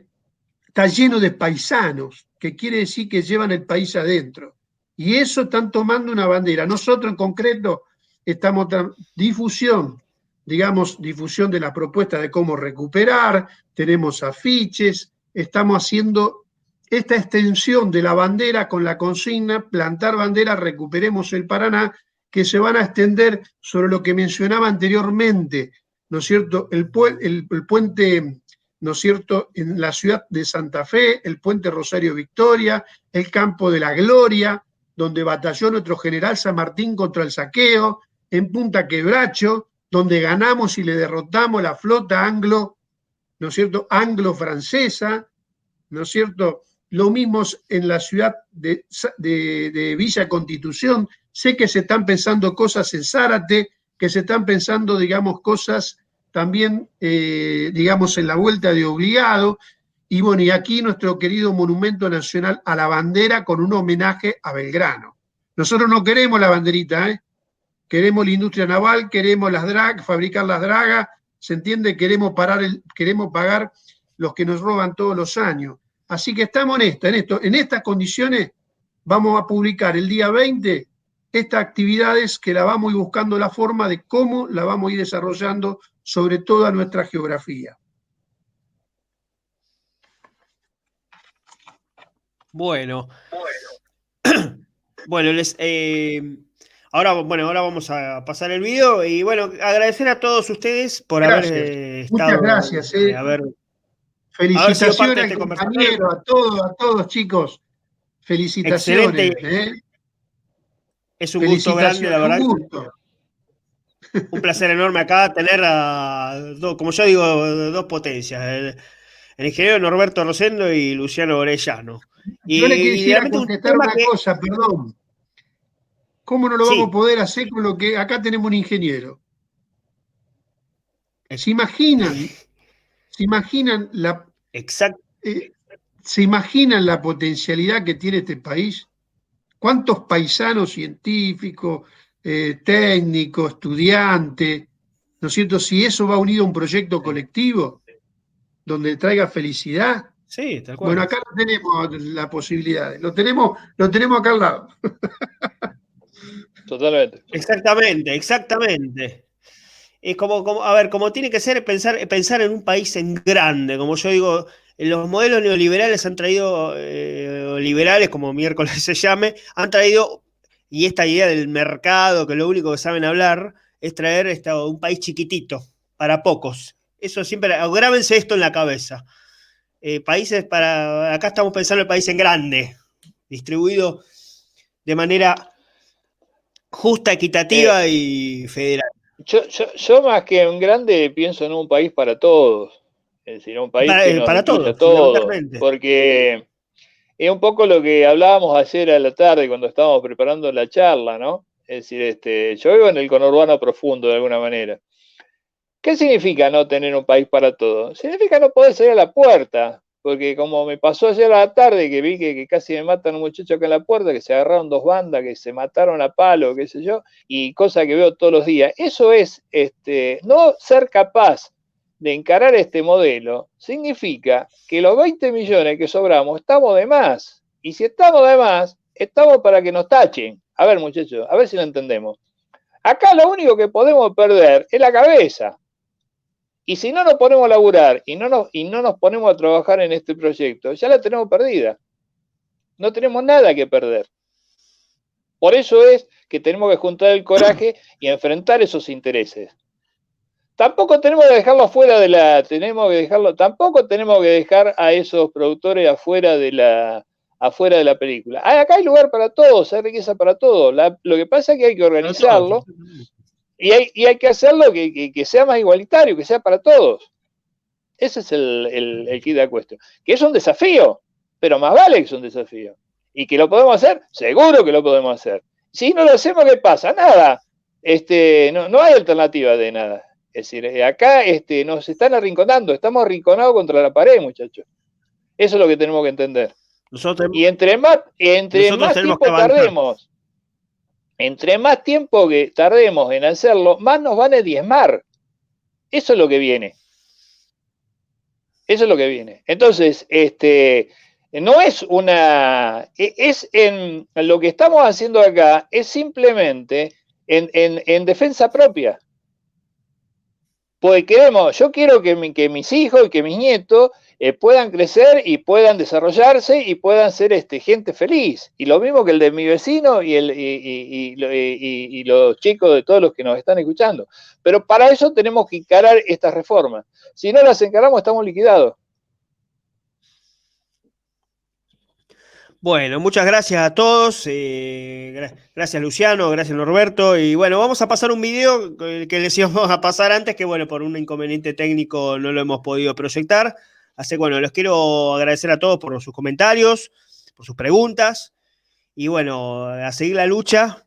está lleno de paisanos, que quiere decir que llevan el país adentro. Y eso están tomando una bandera. Nosotros en concreto estamos difusión de la propuesta de cómo recuperar, tenemos afiches, estamos haciendo esta extensión de la bandera con la consigna plantar bandera, recuperemos el Paraná, que se van a extender sobre lo que mencionaba anteriormente, ¿no es cierto?, el puente, ¿no es cierto?, en la ciudad de Santa Fe, el puente Rosario Victoria, el Campo de la Gloria, donde batalló nuestro general San Martín contra el saqueo, en Punta Quebracho, donde ganamos y le derrotamos la flota anglo, ¿no es cierto?, anglo-francesa, ¿no es cierto?, lo mismo en la ciudad de Villa Constitución. Sé que se están pensando cosas en Zárate, que se están pensando, digamos, cosas también, digamos, en la vuelta de Obligado. Y bueno, y aquí nuestro querido Monumento Nacional a la Bandera con un homenaje a Belgrano. Nosotros no queremos la banderita, ¿eh? Queremos la industria naval, queremos fabricar las dragas, ¿se entiende? Queremos pagar los que nos roban todos los años. Así que estamos en estas condiciones vamos a publicar el día 20 estas actividades que la vamos a ir buscando la forma de cómo la vamos a ir desarrollando sobre toda nuestra geografía. Bueno, bueno, ahora vamos a pasar el video y bueno, agradecer a todos ustedes por haber estado, muchas gracias. Felicitaciones al compañero, a todos chicos. Felicitaciones. Excelente. Es un gusto grande, la verdad. Un placer enorme acá tener como yo digo, dos potencias. El ingeniero Norberto Rosendo y Luciano Orellano. Yo le quisiera contestar una cosa, perdón. ¿Cómo no lo vamos a poder hacer con lo que acá tenemos un ingeniero? ¿Se imaginan la potencialidad que tiene este país? ¿Cuántos paisanos científicos, técnicos, estudiantes, ¿no es cierto? Si eso va unido a un proyecto colectivo donde traiga felicidad. Sí, tal cual. Bueno, acá no tenemos la posibilidad, lo tenemos acá al lado. Totalmente. Exactamente. Es como tiene que ser pensar en un país en grande, como yo digo, los modelos neoliberales han traído, liberales como miércoles se llame, han traído, y esta idea del mercado, que lo único que saben hablar, es traer un país chiquitito, para pocos. Eso siempre, grábense esto en la cabeza. Acá estamos pensando en el país en grande, distribuido de manera justa, equitativa y federal. Yo más que en grande pienso en un país para todos, es decir, un país que nos incluya a todos, porque es un poco lo que hablábamos ayer a la tarde cuando estábamos preparando la charla, ¿no? Es decir, yo vivo en el conurbano profundo de alguna manera. ¿Qué significa no tener un país para todos? Significa no poder salir a la puerta, porque como me pasó ayer a la tarde, que vi que casi me matan un muchacho acá en la puerta, que se agarraron dos bandas, que se mataron a palo, qué sé yo, y cosa que veo todos los días. Eso es, no ser capaz de encarar este modelo, significa que los 20 millones que sobramos estamos de más. Y si estamos de más, estamos para que nos tachen. A ver, muchachos, a ver si lo entendemos. Acá lo único que podemos perder es la cabeza. Y si no nos ponemos a laburar y no nos ponemos a trabajar en este proyecto, ya la tenemos perdida. No tenemos nada que perder. Por eso es que tenemos que juntar el coraje y enfrentar esos intereses. Tampoco tenemos que dejarlo tampoco tenemos que dejar a esos productores afuera de la película. Acá hay lugar para todos, hay riqueza para todos. Lo que pasa es que hay que organizarlo. Y hay que hacerlo que sea más igualitario, que sea para todos. Ese es el kit de la cuestión. Que es un desafío, pero más vale que es un desafío. Y que lo podemos hacer, seguro que lo podemos hacer. Si no lo hacemos, ¿qué pasa? Nada. No hay alternativa de nada. Es decir, acá nos están arrinconando, estamos arrinconados contra la pared, muchachos. Eso es lo que tenemos que entender. Y entre más tiempo tardemos, entre más tiempo que tardemos en hacerlo, más nos van a diezmar. Eso es lo que viene. Eso es lo que viene. Entonces, no es en lo que estamos haciendo acá, es simplemente en defensa propia. Porque yo quiero que mis hijos y que mis nietos puedan crecer y puedan desarrollarse y puedan ser gente feliz. Y lo mismo que el de mi vecino y los chicos de todos los que nos están escuchando. Pero para eso tenemos que encarar estas reformas. Si no las encaramos, estamos liquidados. Bueno, muchas gracias a todos. Gracias Luciano, gracias Norberto. Y bueno, vamos a pasar un video que les íbamos a pasar antes, que bueno, por un inconveniente técnico no lo hemos podido proyectar. Así que bueno, les quiero agradecer a todos por sus comentarios, por sus preguntas. Y bueno, a seguir la lucha.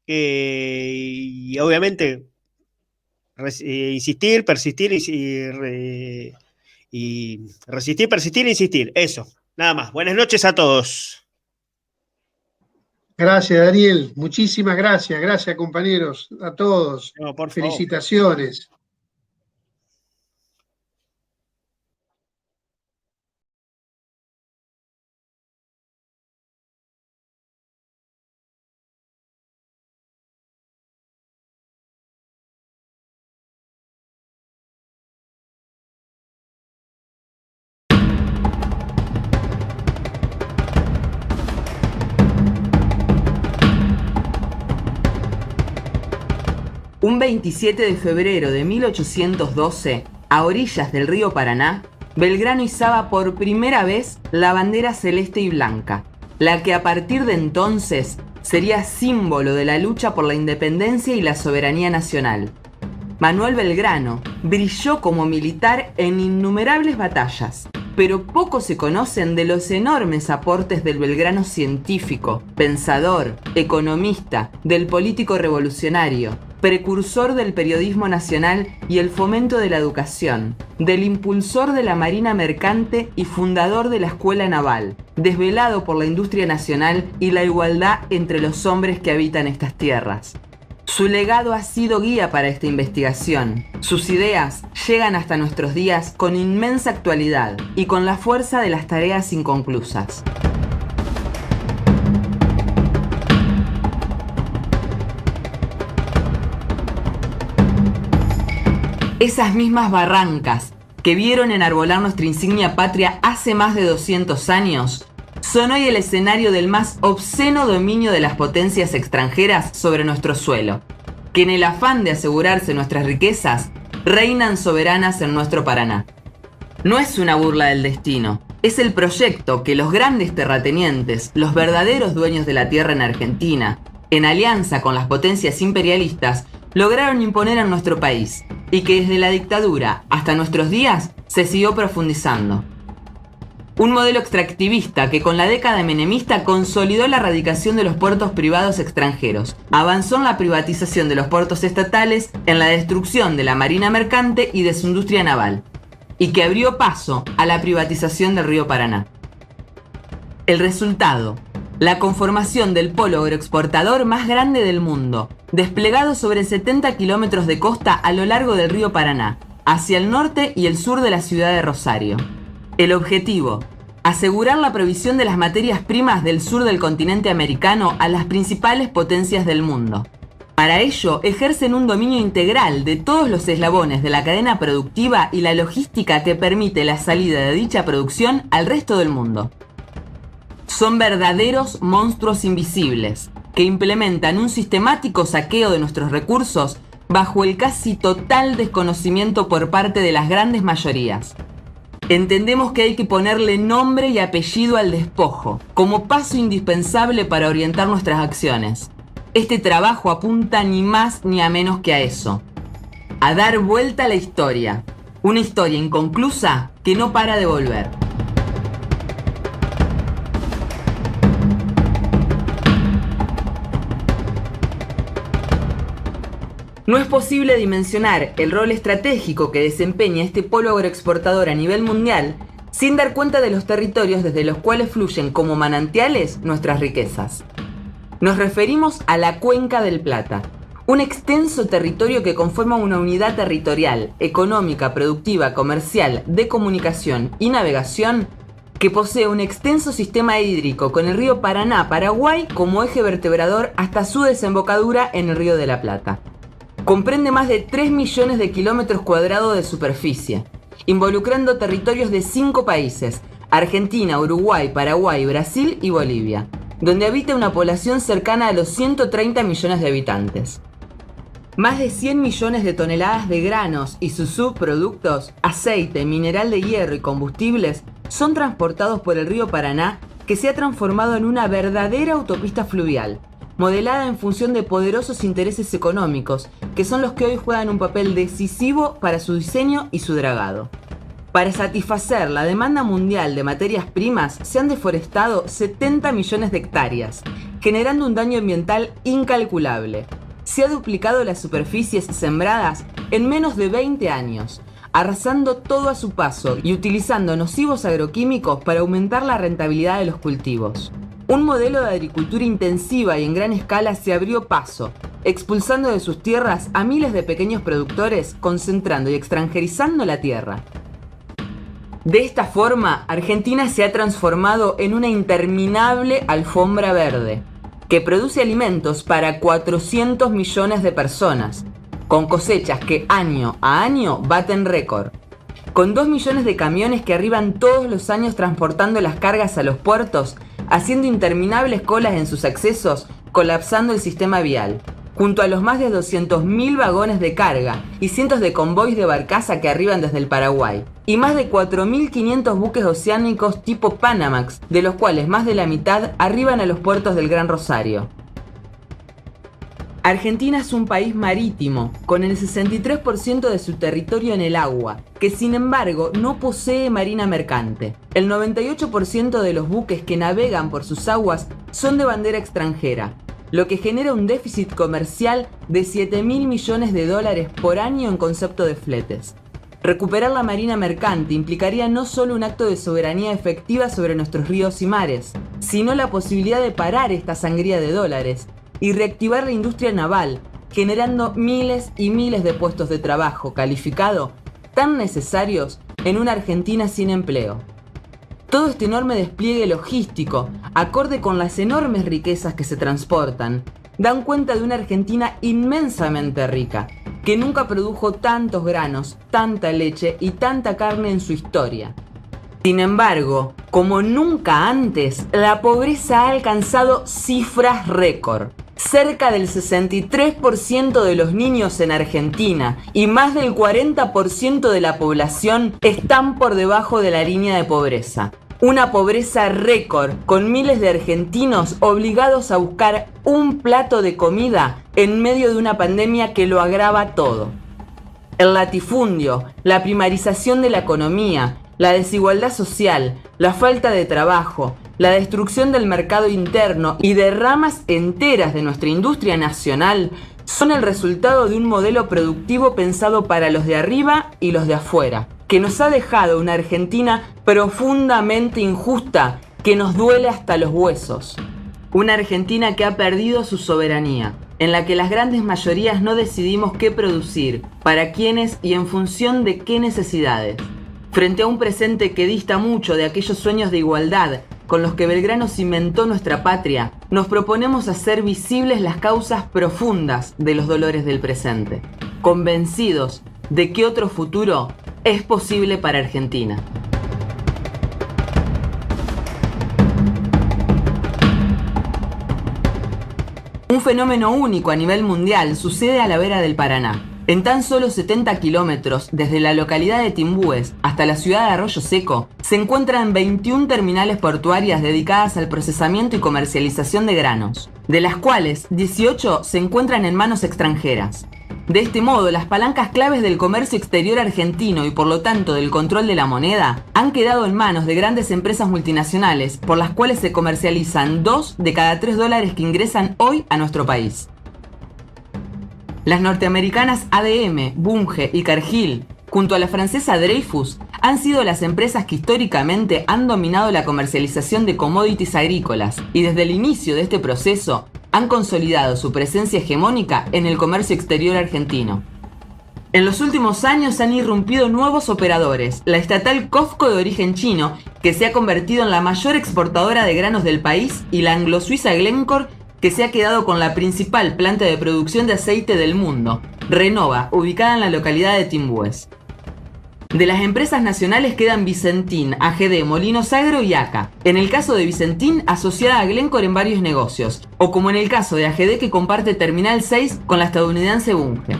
Y obviamente insistir, persistir y resistir, persistir e insistir. Eso, nada más. Buenas noches a todos. Gracias, Daniel. Muchísimas gracias. Gracias, compañeros. A todos. No, por favor. Felicitaciones. Un 27 de febrero de 1812, a orillas del río Paraná, Belgrano izaba por primera vez la bandera celeste y blanca, la que a partir de entonces sería símbolo de la lucha por la independencia y la soberanía nacional. Manuel Belgrano brilló como militar en innumerables batallas, pero poco se conocen de los enormes aportes del Belgrano científico, pensador, economista, del político revolucionario, precursor del periodismo nacional y el fomento de la educación, del impulsor de la marina mercante y fundador de la escuela naval, desvelado por la industria nacional y la igualdad entre los hombres que habitan estas tierras. Su legado ha sido guía para esta investigación. Sus ideas llegan hasta nuestros días con inmensa actualidad y con la fuerza de las tareas inconclusas. Esas mismas barrancas que vieron enarbolar nuestra insignia patria hace más de 200 años, son hoy el escenario del más obsceno dominio de las potencias extranjeras sobre nuestro suelo, que en el afán de asegurarse nuestras riquezas, reinan soberanas en nuestro Paraná. No es una burla del destino, es el proyecto que los grandes terratenientes, los verdaderos dueños de la tierra en Argentina, en alianza con las potencias imperialistas, lograron imponer en nuestro país, y que desde la dictadura hasta nuestros días se siguió profundizando. Un modelo extractivista que con la década menemista consolidó la erradicación de los puertos privados extranjeros, avanzó en la privatización de los puertos estatales, en la destrucción de la marina mercante y de su industria naval, y que abrió paso a la privatización del río Paraná. El resultado: la conformación del polo agroexportador más grande del mundo, desplegado sobre 70 kilómetros de costa a lo largo del río Paraná, hacia el norte y el sur de la ciudad de Rosario. El objetivo: asegurar la provisión de las materias primas del sur del continente americano a las principales potencias del mundo. Para ello, ejercen un dominio integral de todos los eslabones de la cadena productiva y la logística que permite la salida de dicha producción al resto del mundo. Son verdaderos monstruos invisibles, que implementan un sistemático saqueo de nuestros recursos bajo el casi total desconocimiento por parte de las grandes mayorías. Entendemos que hay que ponerle nombre y apellido al despojo, como paso indispensable para orientar nuestras acciones. Este trabajo apunta ni más ni a menos que a eso: a dar vuelta a la historia, una historia inconclusa que no para de volver. No es posible dimensionar el rol estratégico que desempeña este polo agroexportador a nivel mundial sin dar cuenta de los territorios desde los cuales fluyen como manantiales nuestras riquezas. Nos referimos a la Cuenca del Plata, un extenso territorio que conforma una unidad territorial, económica, productiva, comercial, de comunicación y navegación que posee un extenso sistema hídrico con el río Paraná-Paraguay como eje vertebrador hasta su desembocadura en el Río de la Plata. Comprende más de 3 millones de kilómetros cuadrados de superficie, involucrando territorios de 5 países: Argentina, Uruguay, Paraguay, Brasil y Bolivia, donde habita una población cercana a los 130 millones de habitantes. Más de 100 millones de toneladas de granos y sus subproductos, aceite, mineral de hierro y combustibles son transportados por el río Paraná, que se ha transformado en una verdadera autopista fluvial, modelada en función de poderosos intereses económicos, que son los que hoy juegan un papel decisivo para su diseño y su dragado. Para satisfacer la demanda mundial de materias primas, se han deforestado 70 millones de hectáreas, generando un daño ambiental incalculable. se ha duplicado las superficies sembradas en menos de 20 años, arrasando todo a su paso y utilizando nocivos agroquímicos para aumentar la rentabilidad de los cultivos. Un modelo de agricultura intensiva y en gran escala se abrió paso, expulsando de sus tierras a miles de pequeños productores, concentrando y extranjerizando la tierra. De esta forma, Argentina se ha transformado en una interminable alfombra verde, que produce alimentos para 400 millones de personas, con cosechas que año a año baten récord, con 2 millones de camiones que arriban todos los años transportando las cargas a los puertos, haciendo interminables colas en sus accesos, colapsando el sistema vial, junto a los más de 200.000 vagones de carga y cientos de convoys de barcaza que arriban desde el Paraguay, y más de 4.500 buques oceánicos tipo Panamax, de los cuales más de la mitad arriban a los puertos del Gran Rosario. Argentina es un país marítimo, con el 63% de su territorio en el agua, que sin embargo no posee marina mercante. El 98% de los buques que navegan por sus aguas son de bandera extranjera, lo que genera un déficit comercial de 7.000 millones de dólares por año en concepto de fletes. Recuperar la marina mercante implicaría no solo un acto de soberanía efectiva sobre nuestros ríos y mares, sino la posibilidad de parar esta sangría de dólares y reactivar la industria naval, generando miles y miles de puestos de trabajo calificado tan necesarios en una Argentina sin empleo. Todo este enorme despliegue logístico, acorde con las enormes riquezas que se transportan, dan cuenta de una Argentina inmensamente rica, que nunca produjo tantos granos, tanta leche y tanta carne en su historia. Sin embargo, como nunca antes, la pobreza ha alcanzado cifras récord. Cerca del 63% de los niños en Argentina y más del 40% de la población están por debajo de la línea de pobreza. Una pobreza récord, con miles de argentinos obligados a buscar un plato de comida en medio de una pandemia que lo agrava todo. El latifundio, la primarización de la economía, la desigualdad social, la falta de trabajo, la destrucción del mercado interno y de ramas enteras de nuestra industria nacional son el resultado de un modelo productivo pensado para los de arriba y los de afuera, que nos ha dejado una Argentina profundamente injusta que nos duele hasta los huesos. Una Argentina que ha perdido su soberanía, en la que las grandes mayorías no decidimos qué producir, para quiénes y en función de qué necesidades. Frente a un presente que dista mucho de aquellos sueños de igualdad con los que Belgrano cimentó nuestra patria, nos proponemos hacer visibles las causas profundas de los dolores del presente, convencidos de que otro futuro es posible para Argentina. Un fenómeno único a nivel mundial sucede a la vera del Paraná. En tan solo 70 kilómetros, desde la localidad de Timbúes hasta la ciudad de Arroyo Seco, se encuentran 21 terminales portuarias dedicadas al procesamiento y comercialización de granos, de las cuales 18 se encuentran en manos extranjeras. De este modo, las palancas claves del comercio exterior argentino y por lo tanto del control de la moneda han quedado en manos de grandes empresas multinacionales por las cuales se comercializan 2 de cada 3 dólares que ingresan hoy a nuestro país. Las norteamericanas ADM, Bunge y Cargill, junto a la francesa Dreyfus, han sido las empresas que históricamente han dominado la comercialización de commodities agrícolas y desde el inicio de este proceso han consolidado su presencia hegemónica en el comercio exterior argentino. En los últimos años han irrumpido nuevos operadores, la estatal COFCO de origen chino, que se ha convertido en la mayor exportadora de granos del país, y la anglo-suiza Glencore, que se ha quedado con la principal planta de producción de aceite del mundo, Renova, ubicada en la localidad de Timbúes. De las empresas nacionales quedan Vicentín, AGD, Molinos Agro y ACA. En el caso de Vicentín, asociada a Glencore en varios negocios, o como en el caso de AGD, que comparte Terminal 6 con la estadounidense Bunge.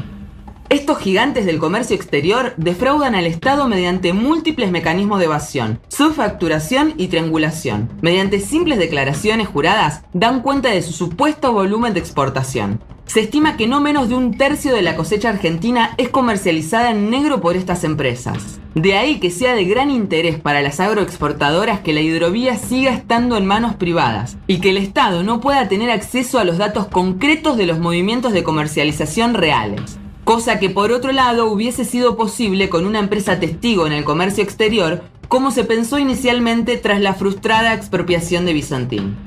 Estos gigantes del comercio exterior defraudan al Estado mediante múltiples mecanismos de evasión, subfacturación y triangulación. Mediante simples declaraciones juradas dan cuenta de su supuesto volumen de exportación. Se estima que no menos de 1/3 de la cosecha argentina es comercializada en negro por estas empresas. De ahí que sea de gran interés para las agroexportadoras que la hidrovía siga estando en manos privadas y que el Estado no pueda tener acceso a los datos concretos de los movimientos de comercialización reales. Cosa que por otro lado hubiese sido posible con una empresa testigo en el comercio exterior, como se pensó inicialmente tras la frustrada expropiación de Vicentín.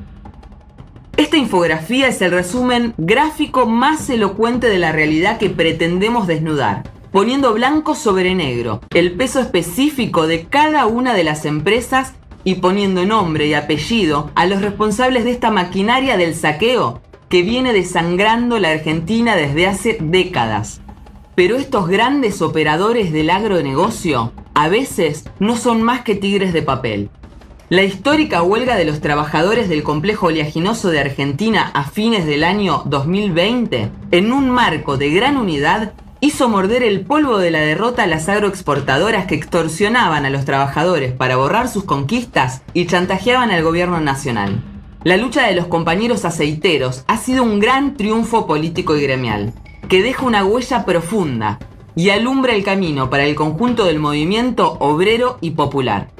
Esta infografía es el resumen gráfico más elocuente de la realidad que pretendemos desnudar, poniendo blanco sobre negro el peso específico de cada una de las empresas y poniendo nombre y apellido a los responsables de esta maquinaria del saqueo que viene desangrando la Argentina desde hace décadas. Pero estos grandes operadores del agronegocio a veces no son más que tigres de papel. La histórica huelga de los trabajadores del complejo oleaginoso de Argentina a fines del año 2020, en un marco de gran unidad, hizo morder el polvo de la derrota a las agroexportadoras que extorsionaban a los trabajadores para borrar sus conquistas y chantajeaban al gobierno nacional. La lucha de los compañeros aceiteros ha sido un gran triunfo político y gremial, que deja una huella profunda y alumbra el camino para el conjunto del movimiento obrero y popular.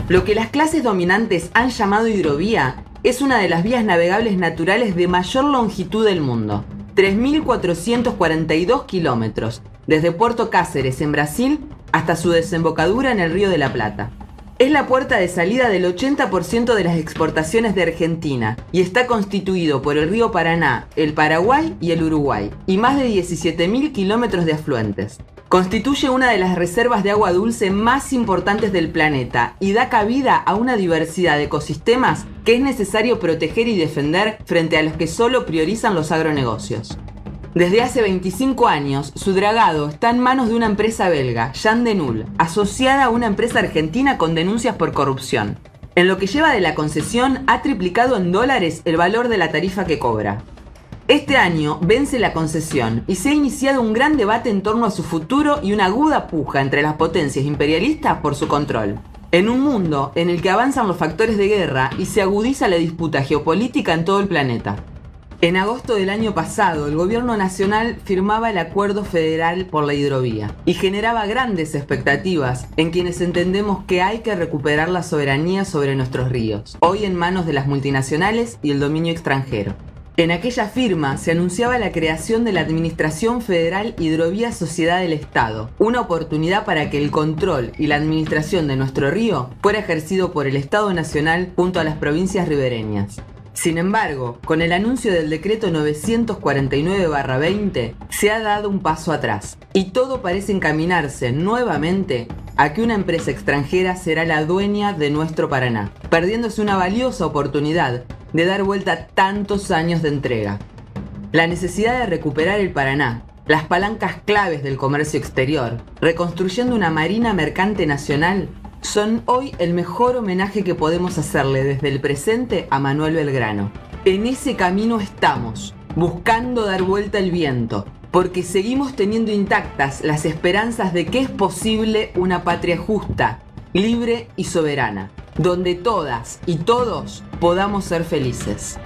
Lo que las clases dominantes han llamado hidrovía es una de las vías navegables naturales de mayor longitud del mundo, 3.442 kilómetros, desde Puerto Cáceres en Brasil hasta su desembocadura en el Río de la Plata. Es la puerta de salida del 80% de las exportaciones de Argentina y está constituido por el río Paraná, el Paraguay y el Uruguay, y más de 17.000 kilómetros de afluentes. Constituye una de las reservas de agua dulce más importantes del planeta y da cabida a una diversidad de ecosistemas que es necesario proteger y defender frente a los que solo priorizan los agronegocios. Desde hace 25 años, su dragado está en manos de una empresa belga, Jan de Null, asociada a una empresa argentina con denuncias por corrupción. En lo que lleva de la concesión, ha triplicado en dólares el valor de la tarifa que cobra. Este año vence la concesión y se ha iniciado un gran debate en torno a su futuro y una aguda puja entre las potencias imperialistas por su control. En un mundo en el que avanzan los factores de guerra y se agudiza la disputa geopolítica en todo el planeta. En agosto del año pasado, el gobierno nacional firmaba el Acuerdo Federal por la Hidrovía y generaba grandes expectativas en quienes entendemos que hay que recuperar la soberanía sobre nuestros ríos, hoy en manos de las multinacionales y el dominio extranjero. En aquella firma se anunciaba la creación de la Administración Federal Hidrovía Sociedad del Estado, una oportunidad para que el control y la administración de nuestro río fuera ejercido por el Estado Nacional junto a las provincias ribereñas. Sin embargo, con el anuncio del decreto 949/20, se ha dado un paso atrás y todo parece encaminarse nuevamente a que una empresa extranjera será la dueña de nuestro Paraná, perdiéndose una valiosa oportunidad de dar vuelta a tantos años de entrega. La necesidad de recuperar el Paraná, las palancas claves del comercio exterior, reconstruyendo una marina mercante nacional, son hoy el mejor homenaje que podemos hacerle desde el presente a Manuel Belgrano. En ese camino estamos, buscando dar vuelta el viento, porque seguimos teniendo intactas las esperanzas de que es posible una patria justa, libre y soberana, donde todas y todos podamos ser felices.